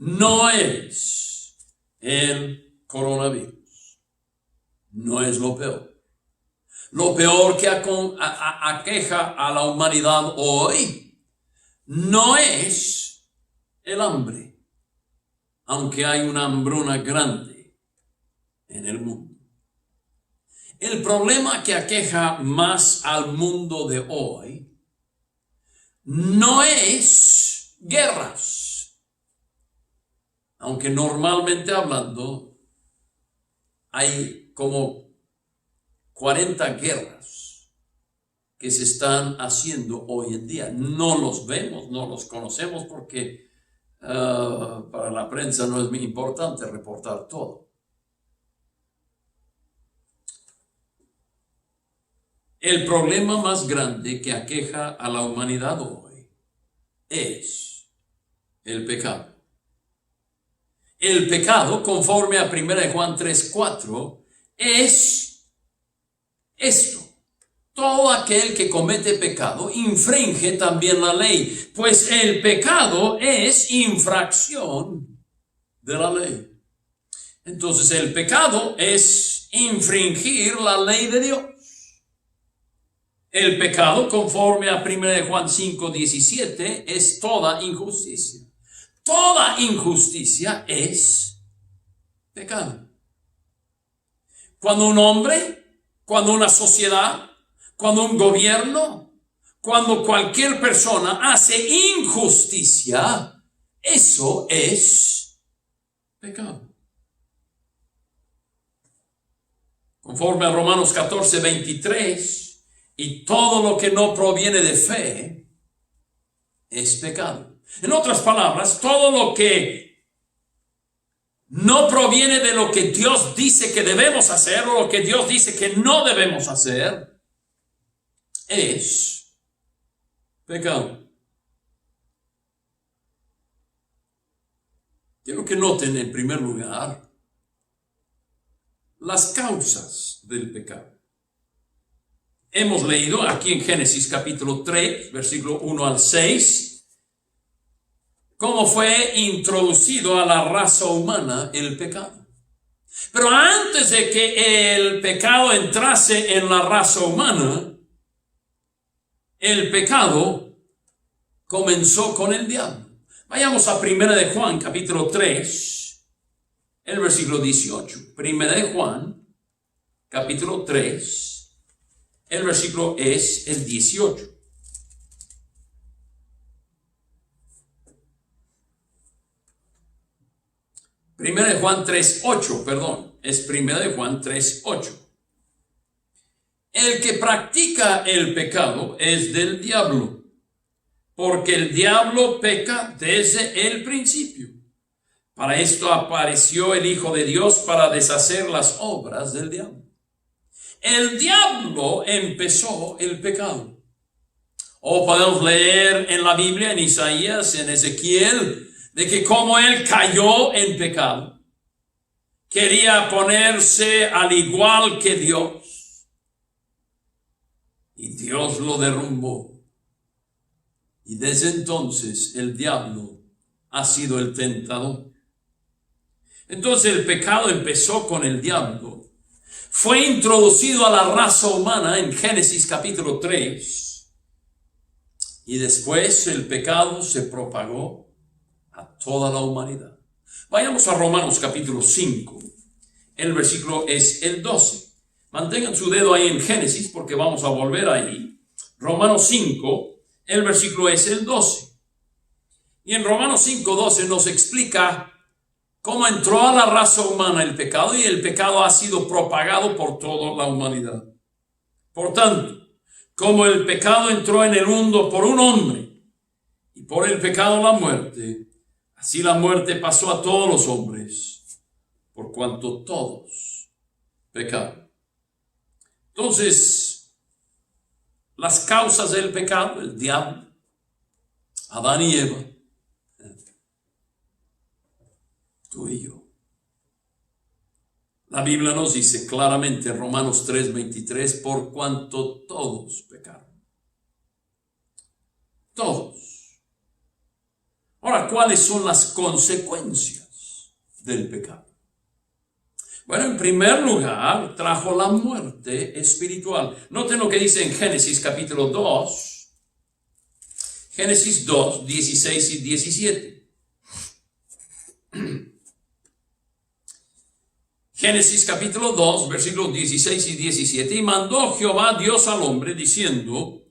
no es el coronavirus. No es lo peor. Lo peor que aqueja a la humanidad hoy no es el hambre, aunque hay una hambruna grande en el mundo. El problema que aqueja más al mundo de hoy no es guerras, aunque normalmente hablando hay como 40 guerras que se están haciendo hoy en día. No los vemos, no los conocemos porque para la prensa no es muy importante reportar todo. El problema más grande que aqueja a la humanidad hoy es el pecado. El pecado, conforme a 1 Juan 3:4, es esto: todo aquel que comete pecado infringe también la ley, pues el pecado es infracción de la ley. Entonces el pecado es infringir la ley de Dios. El pecado, conforme a 1 Juan 5:17, es toda injusticia. Toda injusticia es pecado. Cuando un hombre, cuando una sociedad, cuando un gobierno, cuando cualquier persona hace injusticia, eso es pecado. Conforme a Romanos 14:23, y todo lo que no proviene de fe es pecado. En otras palabras, todo lo que no proviene de lo que Dios dice que debemos hacer o lo que Dios dice que no debemos hacer es pecado. Quiero que noten en primer lugar las causas del pecado. Hemos leído aquí en Génesis capítulo 3, versículo 1 al 6, cómo fue introducido a la raza humana el pecado. Pero antes de que el pecado entrase en la raza humana, el pecado comenzó con el diablo. Vayamos a 1 de Juan capítulo 3, el versículo 18. 1 de Juan capítulo 3. El versículo es el 18. Primera de Juan 3:8, perdón, es Primera de Juan 3:8. El que practica el pecado es del diablo, porque el diablo peca desde el principio. Para esto apareció el Hijo de Dios, para deshacer las obras del diablo. El diablo empezó el pecado. O podemos leer en la Biblia, en Isaías, en Ezequiel, de que como él cayó en pecado, quería ponerse al igual que Dios, y Dios lo derrumbó. Y desde entonces el diablo ha sido el tentador. Entonces el pecado empezó con el diablo. Fue introducido a la raza humana en Génesis capítulo 3. Y después el pecado se propagó a toda la humanidad. Vayamos a Romanos capítulo 5. El versículo es el 12. Mantengan su dedo ahí en Génesis porque vamos a volver ahí. Romanos 5, el versículo es el 12. Y en Romanos 5:12 nos explica cómo entró a la raza humana el pecado, y el pecado ha sido propagado por toda la humanidad. Por tanto, como el pecado entró en el mundo por un hombre, y por el pecado la muerte, así la muerte pasó a todos los hombres, por cuanto todos pecaron. Entonces, las causas del pecado: el diablo, Adán y Eva, tú y yo. La Biblia nos dice claramente en Romanos 3:23, por cuanto todos pecaron. Todos. Ahora, ¿cuáles son las consecuencias del pecado? Bueno, en primer lugar, trajo la muerte espiritual. Noten lo que dice en Génesis capítulo 2. Génesis 2, 16 y 17. Génesis capítulo 2, versículos 16 y 17. Y mandó Jehová Dios al hombre, diciendo: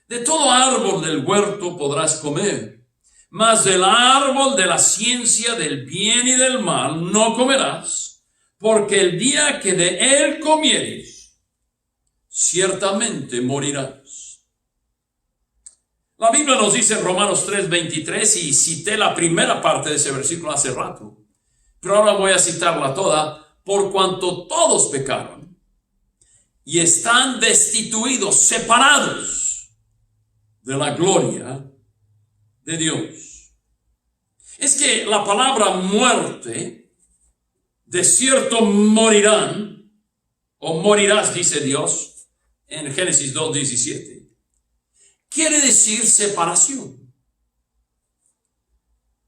de todo árbol del huerto podrás comer, mas del árbol de la ciencia del bien y del mal no comerás, porque el día que de él comieres, ciertamente morirás. La Biblia nos dice en Romanos 3:23, y cité la primera parte de ese versículo hace rato, pero ahora voy a citarla toda: por cuanto todos pecaron y están destituidos, separados de la gloria de Dios. Es que la palabra muerte, de cierto morirán, o morirás, dice Dios en Génesis 2:17, quiere decir separación.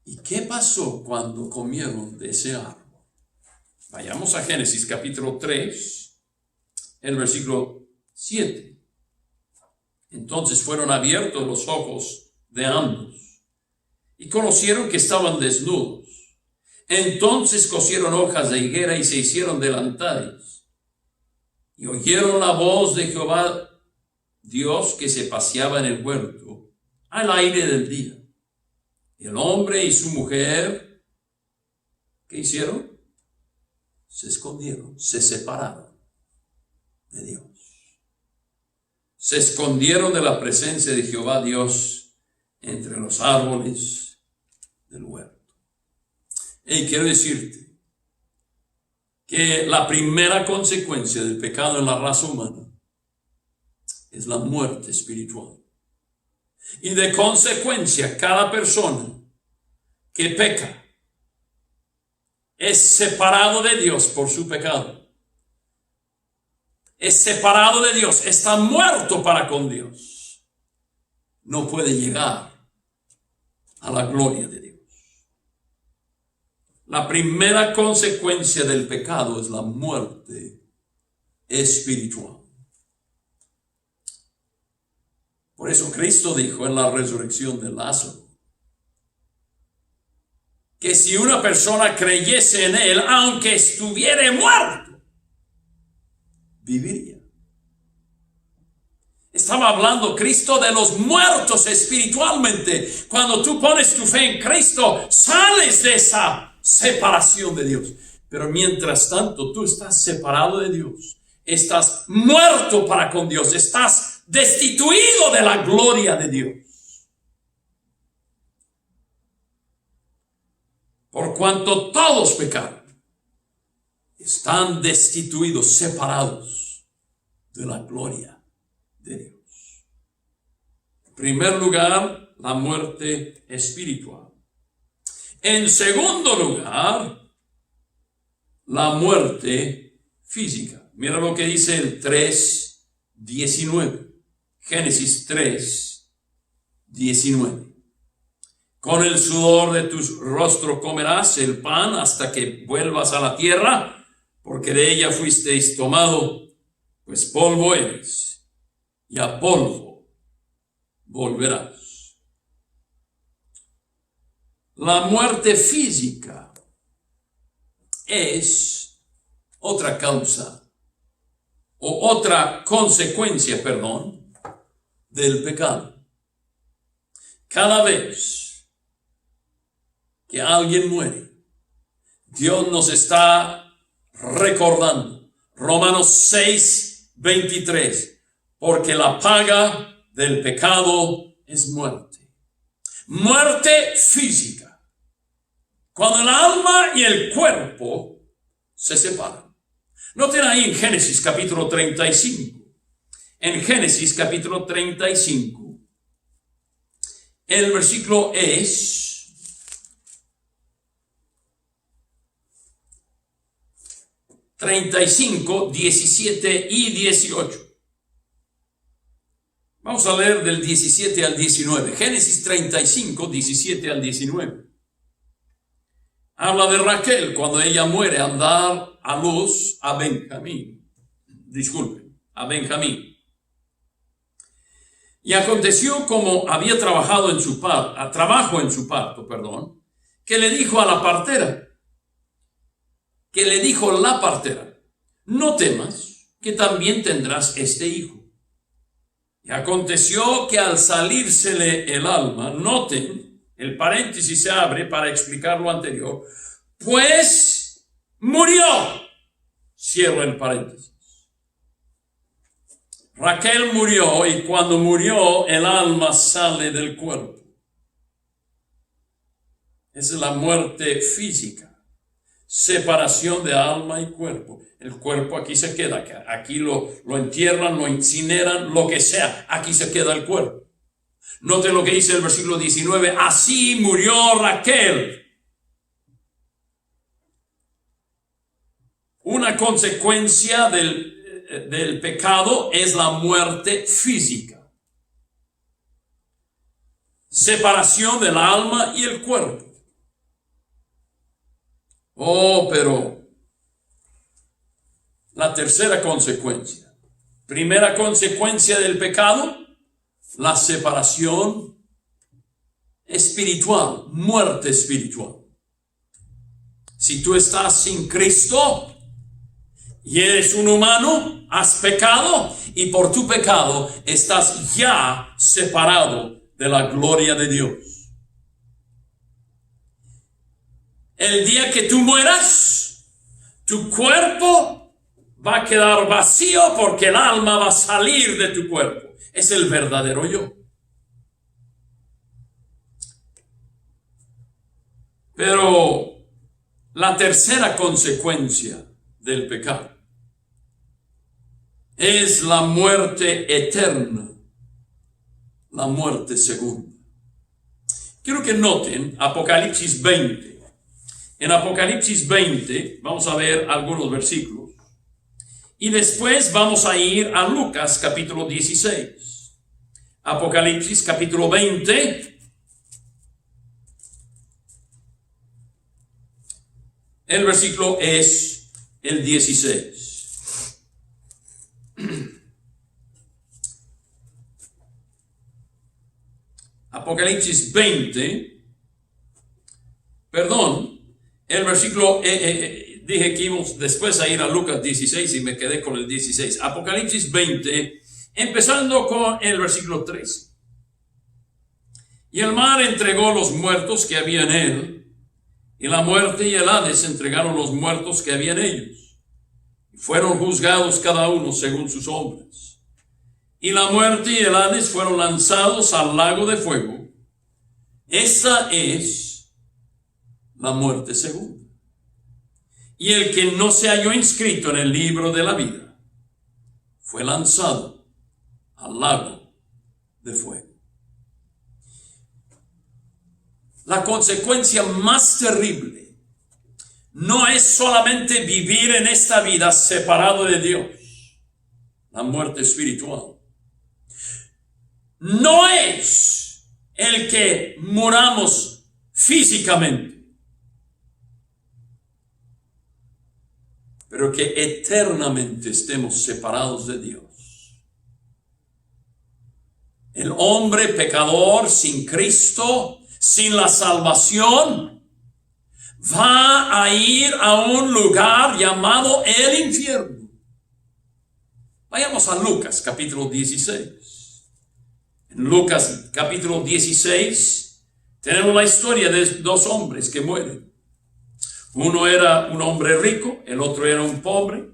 ¿Y qué pasó cuando comieron de ese árbol? Vayamos a Génesis capítulo 3, el versículo 7. Entonces fueron abiertos los ojos de ambos y conocieron que estaban desnudos. Entonces cosieron hojas de higuera y se hicieron delantales. Y oyeron la voz de Jehová Dios que se paseaba en el huerto al aire del día. Y el hombre y su mujer, ¿qué hicieron? Se escondieron, se separaron de Dios. Se escondieron de la presencia de Jehová Dios entre los árboles del huerto. Y quiero decirte que la primera consecuencia del pecado en la raza humana es la muerte espiritual. Y de consecuencia, cada persona que peca es separado de Dios por su pecado. Es separado de Dios, está muerto para con Dios. No puede llegar a la gloria de Dios. La primera consecuencia del pecado es la muerte espiritual. Por eso Cristo dijo en la resurrección de Lázaro que si una persona creyese en él, aunque estuviera muerto, viviría. Estaba hablando Cristo de los muertos espiritualmente. Cuando tú pones tu fe en Cristo, sales de esa separación de Dios. Pero mientras tanto, tú estás separado de Dios. Estás muerto para con Dios. Estás destituido de la gloria de Dios. Por cuanto todos pecaron, están destituidos, separados de la gloria de Dios. En primer lugar, la muerte espiritual. En segundo lugar, la muerte física. Mira lo que dice el 3:19. Génesis 3:19. Con el sudor de tu rostro comerás el pan hasta que vuelvas a la tierra, porque de ella fuisteis tomado, pues polvo eres, y a polvo volverás. La muerte física es otra causa, o otra consecuencia, del pecado. Cada vez que alguien muere, Dios nos está recordando. Romanos 6:23, porque la paga del pecado es muerte. Muerte física. Cuando el alma y el cuerpo se separan. Noten ahí en Génesis capítulo 35. En Génesis capítulo 35, el versículo es 35, 17 y 18. Vamos a leer del 17 al 19. Génesis 35, 17 al 19. Habla de Raquel cuando ella muere al dar a luz a Benjamín. Disculpen, a Benjamín. Y aconteció como había trabajado en su parto, que le dijo a la partera, no temas, que también tendrás este hijo. Y aconteció que al salírsele el alma, noten, el paréntesis se abre para explicar lo anterior, pues murió. Cierro el paréntesis. Raquel murió y cuando murió el alma sale del cuerpo. Esa es la muerte física. Separación de alma y cuerpo. El cuerpo aquí se queda, aquí lo entierran, lo incineran, lo que sea, aquí se queda el cuerpo. Note lo que dice el versículo 19, así murió Raquel. Una consecuencia del pecado es la muerte física. Separación del alma y el cuerpo. Pero la tercera consecuencia. Primera consecuencia del pecado, la separación espiritual, muerte espiritual. Si tú estás sin Cristo y eres un humano, has pecado y por tu pecado estás ya separado de la gloria de Dios. El día que tú mueras, tu cuerpo va a quedar vacío porque el alma va a salir de tu cuerpo. Es el verdadero yo. Pero la tercera consecuencia del pecado es la muerte eterna, la muerte segunda. Quiero que noten Apocalipsis 20. En Apocalipsis 20 vamos a ver algunos versículos y después vamos a ir a Lucas capítulo 16. Apocalipsis capítulo 20. El versículo es el 16. Apocalipsis 20. El versículo, dije que íbamos después a ir a Lucas 16 y me quedé con el 16. Apocalipsis 20, empezando con el versículo 13. Y el mar entregó los muertos que había en él, y la muerte y el Hades entregaron los muertos que había en ellos. Y fueron juzgados cada uno según sus obras. Y la muerte y el Hades fueron lanzados al lago de fuego. Esa es la muerte segunda. Y el que no se halló inscrito en el libro de la vida fue lanzado al lago de fuego. La consecuencia más terrible no es solamente vivir en esta vida separado de Dios, la muerte espiritual. No es el que muramos físicamente, pero que eternamente estemos separados de Dios. El hombre pecador sin Cristo, sin la salvación, va a ir a un lugar llamado el infierno. Vayamos a Lucas capítulo 16. En Lucas capítulo 16 tenemos la historia de dos hombres que mueren. Uno era un hombre rico, el otro era un pobre.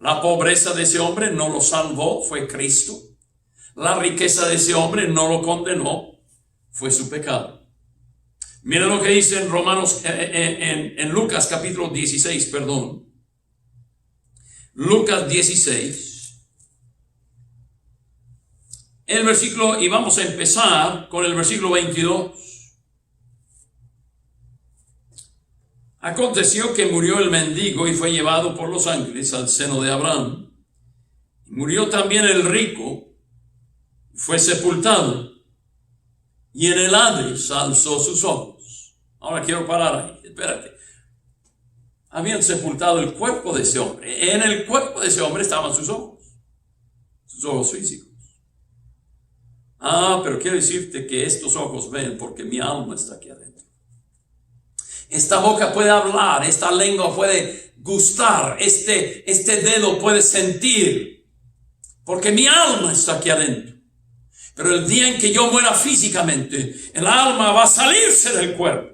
La pobreza de ese hombre no lo salvó, fue Cristo. La riqueza de ese hombre no lo condenó, fue su pecado. Miren lo que dice en Romanos, en Lucas capítulo 16, Lucas 16. El versículo, y vamos a empezar con el versículo 22. Aconteció que murió el mendigo y fue llevado por los ángeles al seno de Abraham. Murió también el rico y fue sepultado. Y en el Hades alzó sus ojos. Ahora quiero parar ahí, espérate. Habían sepultado el cuerpo de ese hombre. En el cuerpo de ese hombre estaban sus ojos físicos. Pero quiero decirte que estos ojos ven porque mi alma está aquí adentro. Esta boca puede hablar, esta lengua puede gustar, este dedo puede sentir, porque mi alma está aquí adentro. Pero el día en que yo muera físicamente, el alma va a salirse del cuerpo.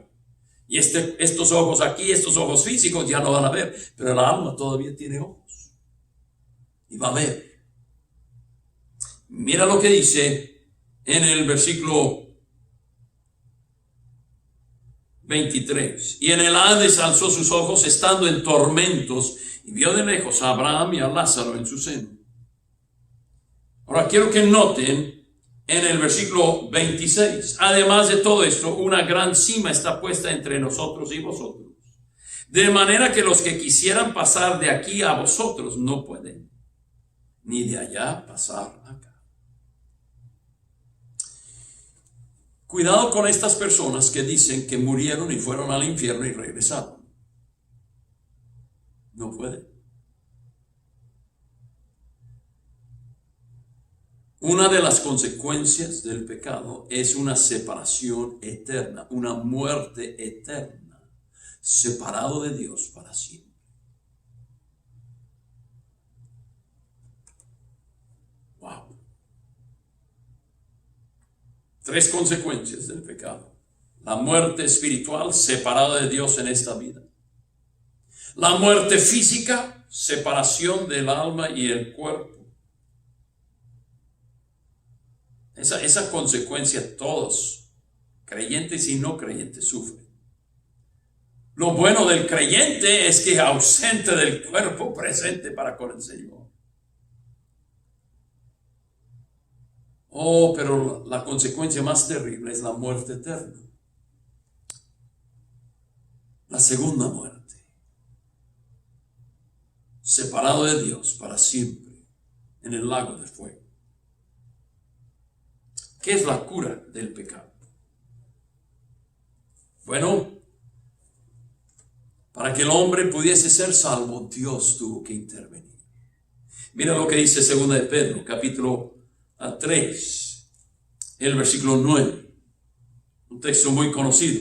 Y estos ojos aquí, estos ojos físicos ya no van a ver, pero el alma todavía tiene ojos. Y va a ver. Mira lo que dice en el versículo 23. Y en el Hades alzó sus ojos estando en tormentos y vio de lejos a Abraham y a Lázaro en su seno. Ahora quiero que noten en el versículo 26. Además de todo esto, una gran cima está puesta entre nosotros y vosotros. De manera que los que quisieran pasar de aquí a vosotros no pueden, ni de allá pasar acá. Cuidado con estas personas que dicen que murieron y fueron al infierno y regresaron. No pueden. Una de las consecuencias del pecado es una separación eterna, una muerte eterna, separado de Dios para siempre. Wow. 3 consecuencias del pecado. La muerte espiritual, separada de Dios en esta vida. La muerte física, separación del alma y el cuerpo. Esa consecuencia todos, creyentes y no creyentes, sufren. Lo bueno del creyente es que ausente del cuerpo, presente para con el Señor. Pero la consecuencia más terrible es la muerte eterna. La segunda muerte. Separado de Dios para siempre en el lago de fuego. ¿Qué es la cura del pecado? Bueno, para que el hombre pudiese ser salvo, Dios tuvo que intervenir. Mira lo que dice 2 de Pedro, capítulo 3, el versículo 9. Un texto muy conocido.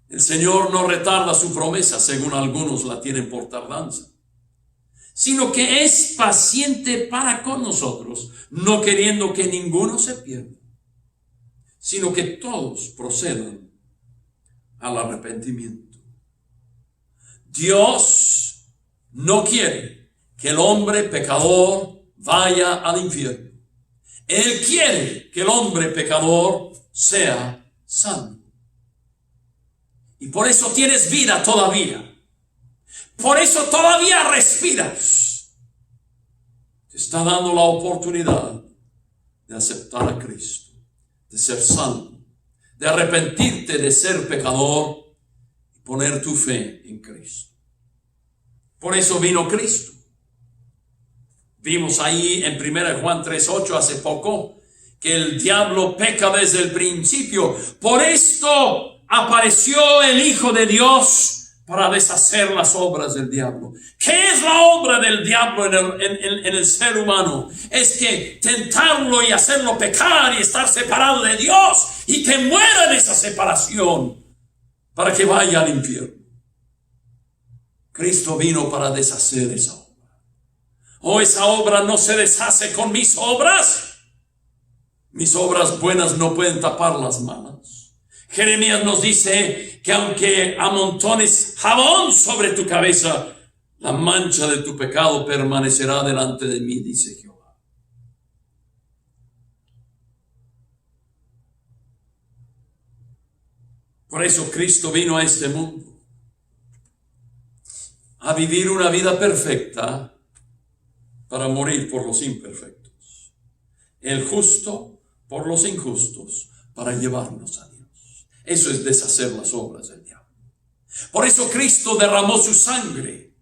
El Señor no retarda su promesa, según algunos la tienen por tardanza, sino que es paciente para con nosotros, no queriendo que ninguno se pierda, sino que todos procedan al arrepentimiento. Dios no quiere que el hombre pecador vaya al infierno. Él quiere que el hombre pecador sea salvo. Y por eso tienes vida todavía. Por eso todavía respiras. Te está dando la oportunidad de aceptar a Cristo, de ser salvo, de arrepentirte de ser pecador y poner tu fe en Cristo. Por eso vino Cristo. Vimos ahí en 1 Juan 3:8 hace poco que el diablo peca desde el principio. Por esto apareció el Hijo de Dios para deshacer las obras del diablo. ¿Qué es la obra del diablo en el ser humano? Es que tentarlo y hacerlo pecar y estar separado de Dios y que muera en esa separación para que vaya al infierno. Cristo vino para deshacer esa obra. Esa obra no se deshace con mis obras. Mis obras buenas no pueden tapar las malas. Jeremías nos dice que aunque amontones jabón sobre tu cabeza, la mancha de tu pecado permanecerá delante de mí, dice Jehová. Por eso Cristo vino a este mundo a vivir una vida perfecta para morir por los imperfectos. El justo por los injustos para llevarnos a Dios. Eso es deshacer las obras del diablo. Por eso Cristo derramó su sangre,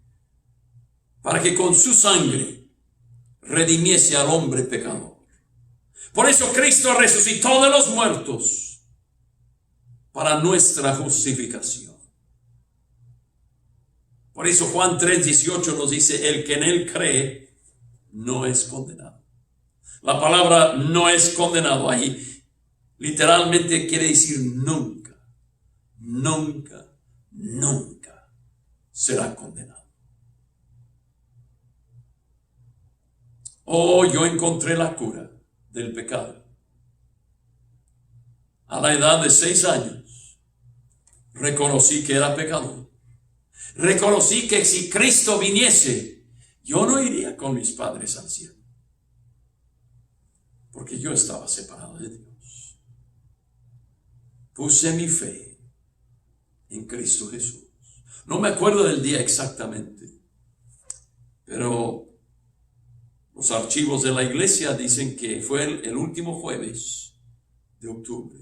para que con su sangre redimiese al hombre pecador. Por eso Cristo resucitó de los muertos, para nuestra justificación. Por eso Juan 3:18 nos dice, el que en él cree no es condenado. La palabra no es condenado ahí literalmente quiere decir nunca, nunca, nunca será condenado. Oh, yo encontré la cura del pecado. A la edad de 6 años, reconocí que era pecador. Reconocí que si Cristo viniese, yo no iría con mis padres al cielo, porque yo estaba separado de Dios. Puse mi fe en Cristo Jesús. No me acuerdo del día exactamente, pero los archivos de la iglesia dicen que fue el último jueves de octubre,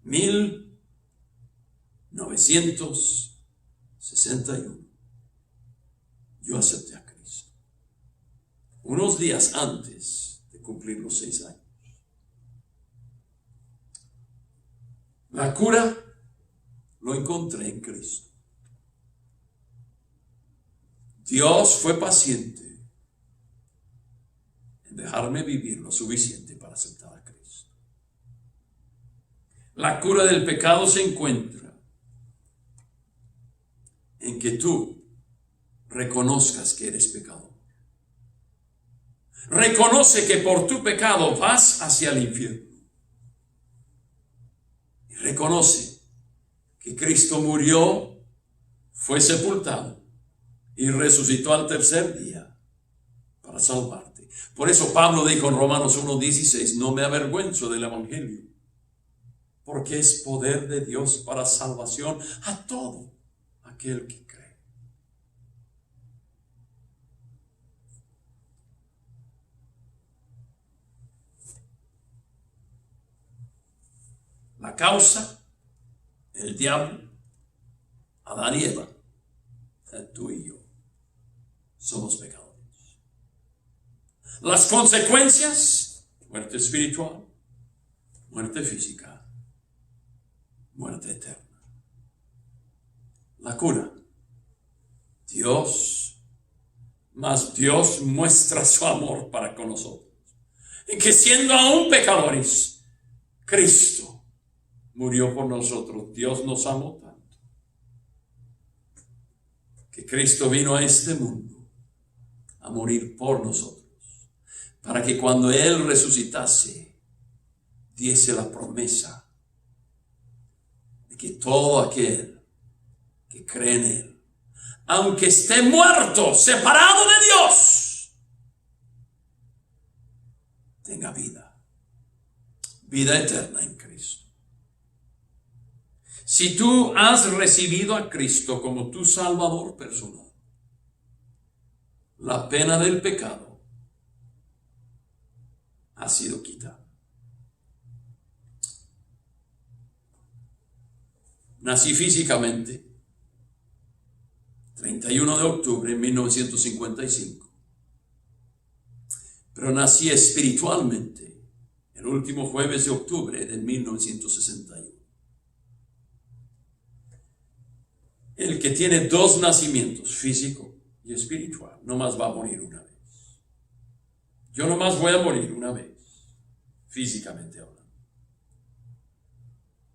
1961. Yo acepté a Cristo, unos días antes de cumplir los 6 años. La cura lo encontré en Cristo. Dios fue paciente en dejarme vivir lo suficiente para aceptar a Cristo. La cura del pecado se encuentra en que tú reconozcas que eres pecador. Reconoce que por tu pecado vas hacia el infierno. Y reconoce que Cristo murió, fue sepultado y resucitó al tercer día para salvarte. Por eso Pablo dijo en Romanos 1:16, no me avergüenzo del evangelio, porque es poder de Dios para salvación a todo aquel que cree. La causa, el diablo, Adán y Eva, tú y yo, somos pecadores. Las consecuencias, muerte espiritual, muerte física, muerte eterna. La cura, Dios, mas Dios muestra su amor para con nosotros, en que siendo aún pecadores, Cristo murió por nosotros. Dios nos amó tanto que Cristo vino a este mundo a morir por nosotros, para que cuando Él resucitase, diese la promesa de que todo aquel que cree en Él, aunque esté muerto, separado de Dios, tenga vida, vida eterna en Cristo. Si tú has recibido a Cristo como tu Salvador personal, la pena del pecado ha sido quitada. Nací físicamente 31 de octubre de 1955, pero nací espiritualmente el último jueves de octubre de 1961. El que tiene 2 nacimientos, físico y espiritual, nomás va a morir una vez. Yo nomás voy a morir una vez, físicamente hablando.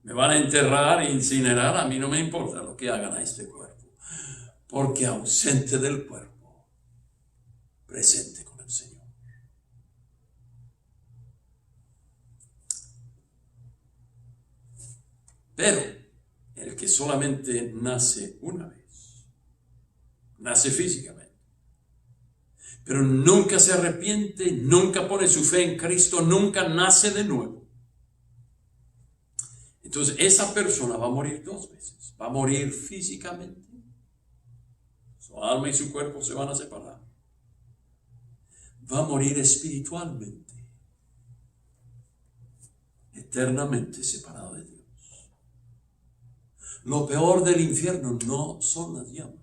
Me van a enterrar e incinerar, a mí no me importa lo que hagan a este cuerpo, porque ausente del cuerpo, presente con el Señor. Pero el que solamente nace una vez, nace físicamente, pero nunca se arrepiente, nunca pone su fe en Cristo, nunca nace de nuevo. Entonces esa persona va a morir 2 veces. Va a morir físicamente, su alma y su cuerpo se van a separar. Va a morir espiritualmente, eternamente separado de Dios. Lo peor del infierno no son las llamas.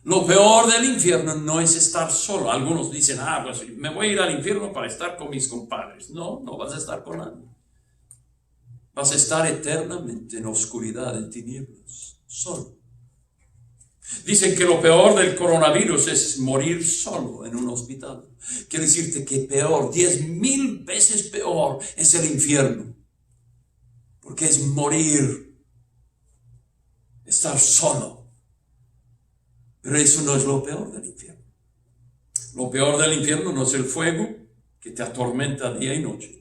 Lo peor del infierno no es estar solo. Algunos dicen, pues me voy a ir al infierno para estar con mis compadres. No, no vas a estar con nadie. Vas a estar eternamente en oscuridad, en tinieblas, solo. Dicen que lo peor del coronavirus es morir solo en un hospital. Quiero decirte que peor, 10,000 veces peor es el infierno. Porque es morir, estar solo. Pero eso no es lo peor del infierno. Lo peor del infierno no es el fuego que te atormenta día y noche.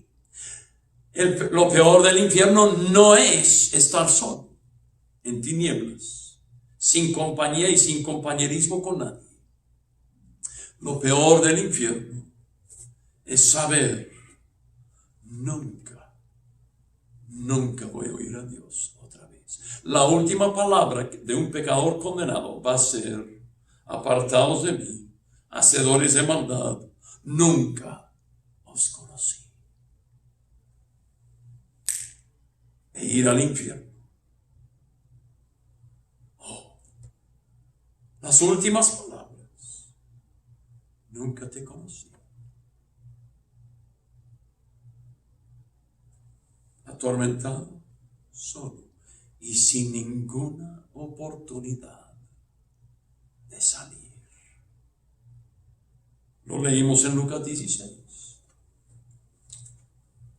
Lo peor del infierno no es estar solo, en tinieblas, sin compañía y sin compañerismo con nadie. Lo peor del infierno es saber, nunca voy a oír a Dios otra vez. La última palabra de un pecador condenado va a ser: apartaos de mí, hacedores de maldad, nunca os conocí. E ir al infierno. Las últimas palabras: nunca te conocí. Atormentado, solo y sin ninguna oportunidad de salir. Lo leímos en Lucas 16.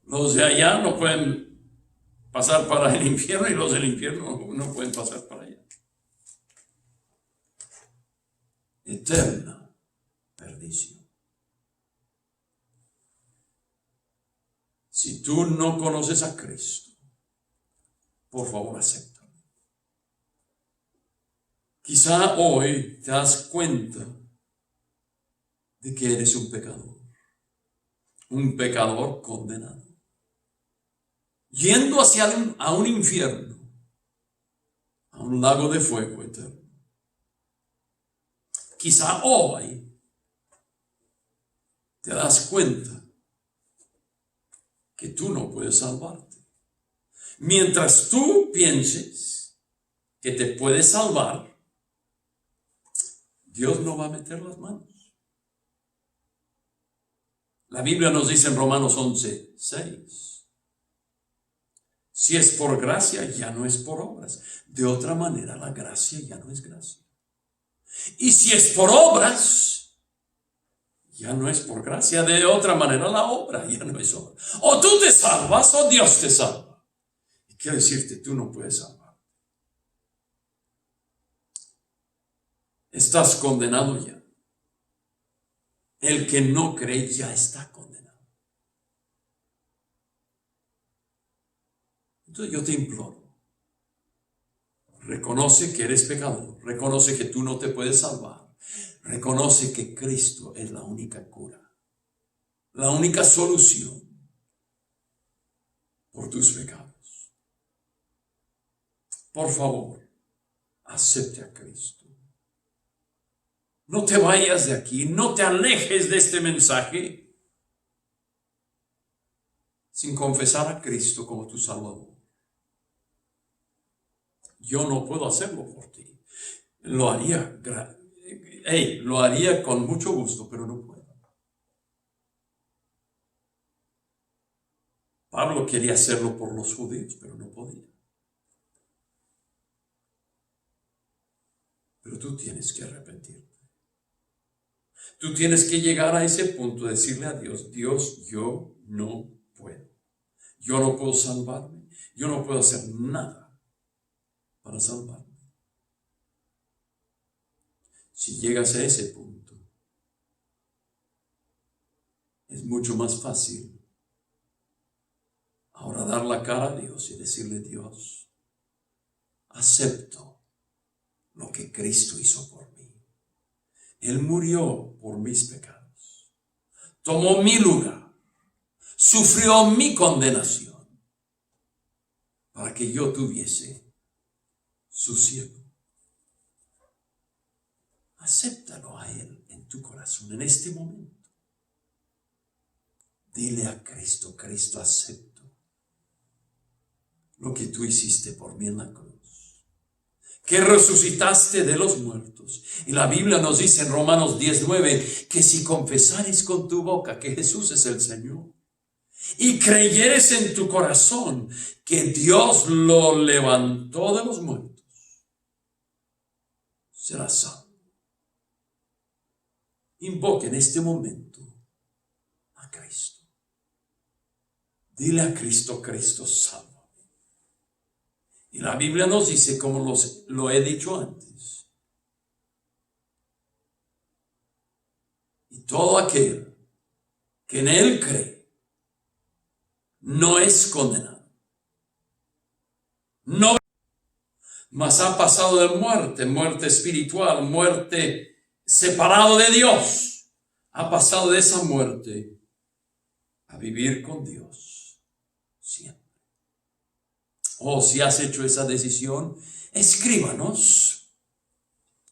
Los de allá no pueden pasar para el infierno y los del infierno no pueden pasar para allá. Eterna perdición. Si tú no conoces a Cristo, por favor, acéptalo. Quizá hoy te das cuenta de que eres un pecador condenado, yendo a un infierno, a un lago de fuego eterno. Quizá hoy te das cuenta que tú no puedes salvarte. Mientras tú pienses que te puedes salvar, Dios no va a meter las manos. La Biblia nos dice en Romanos 11:6, si es por gracia, ya no es por obras. De otra manera, la gracia ya no es gracia. Y si es por obras, ya no es por gracia. De otra manera, la obra ya no es obra. O tú te salvas o Dios te salva. Y quiero decirte, tú no puedes salvar. Estás condenado ya. El que no cree ya está condenado. Entonces yo te imploro, reconoce que eres pecador, reconoce que tú no te puedes salvar, reconoce que Cristo es la única cura, la única solución por tus pecados. Por favor, acepte a Cristo. No te vayas de aquí, no te alejes de este mensaje sin confesar a Cristo como tu Salvador. Yo no puedo hacerlo por ti. Lo haría con mucho gusto, pero no puedo. Pablo quería hacerlo por los judíos, pero no podía. Pero tú tienes que arrepentirte. Tú tienes que llegar a ese punto de decirle a Dios: Dios, yo no puedo. Yo no puedo salvarme. Yo no puedo hacer nada para salvarme. Si llegas a ese punto, es mucho más fácil ahora dar la cara a Dios y decirle: Dios, acepto lo que Cristo hizo por mí. Él murió por mis pecados, tomó mi lugar, sufrió mi condenación para que yo tuviese su cielo. Acéptalo a Él en tu corazón en este momento. Dile a Cristo: Cristo, acepto lo que tú hiciste por mí en la cruz, que resucitaste de los muertos. Y la Biblia nos dice en Romanos 10:9 que si confesares con tu boca que Jesús es el Señor y creyeres en tu corazón que Dios lo levantó de los muertos, serás salvo. Invoque en este momento a Cristo. Dile a Cristo, Cristo, sálvame. Y la Biblia nos dice, como lo he dicho antes, y todo aquel que en Él cree no es condenado. No, mas ha pasado de muerte espiritual, muerte separado de Dios. Ha pasado de esa muerte a vivir con Dios siempre. O si has hecho esa decisión, escríbanos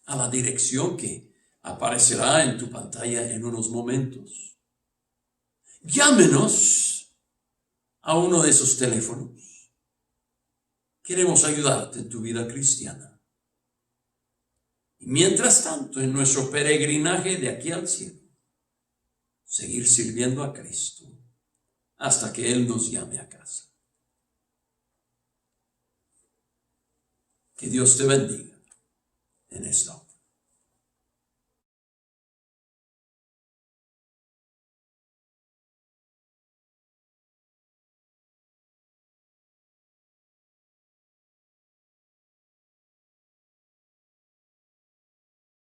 a la dirección que aparecerá en tu pantalla en unos momentos. Llámenos a uno de esos teléfonos. Queremos ayudarte en tu vida cristiana. Y mientras tanto, en nuestro peregrinaje de aquí al cielo, seguir sirviendo a Cristo hasta que Él nos llame a casa. Que Dios te bendiga en esta hora.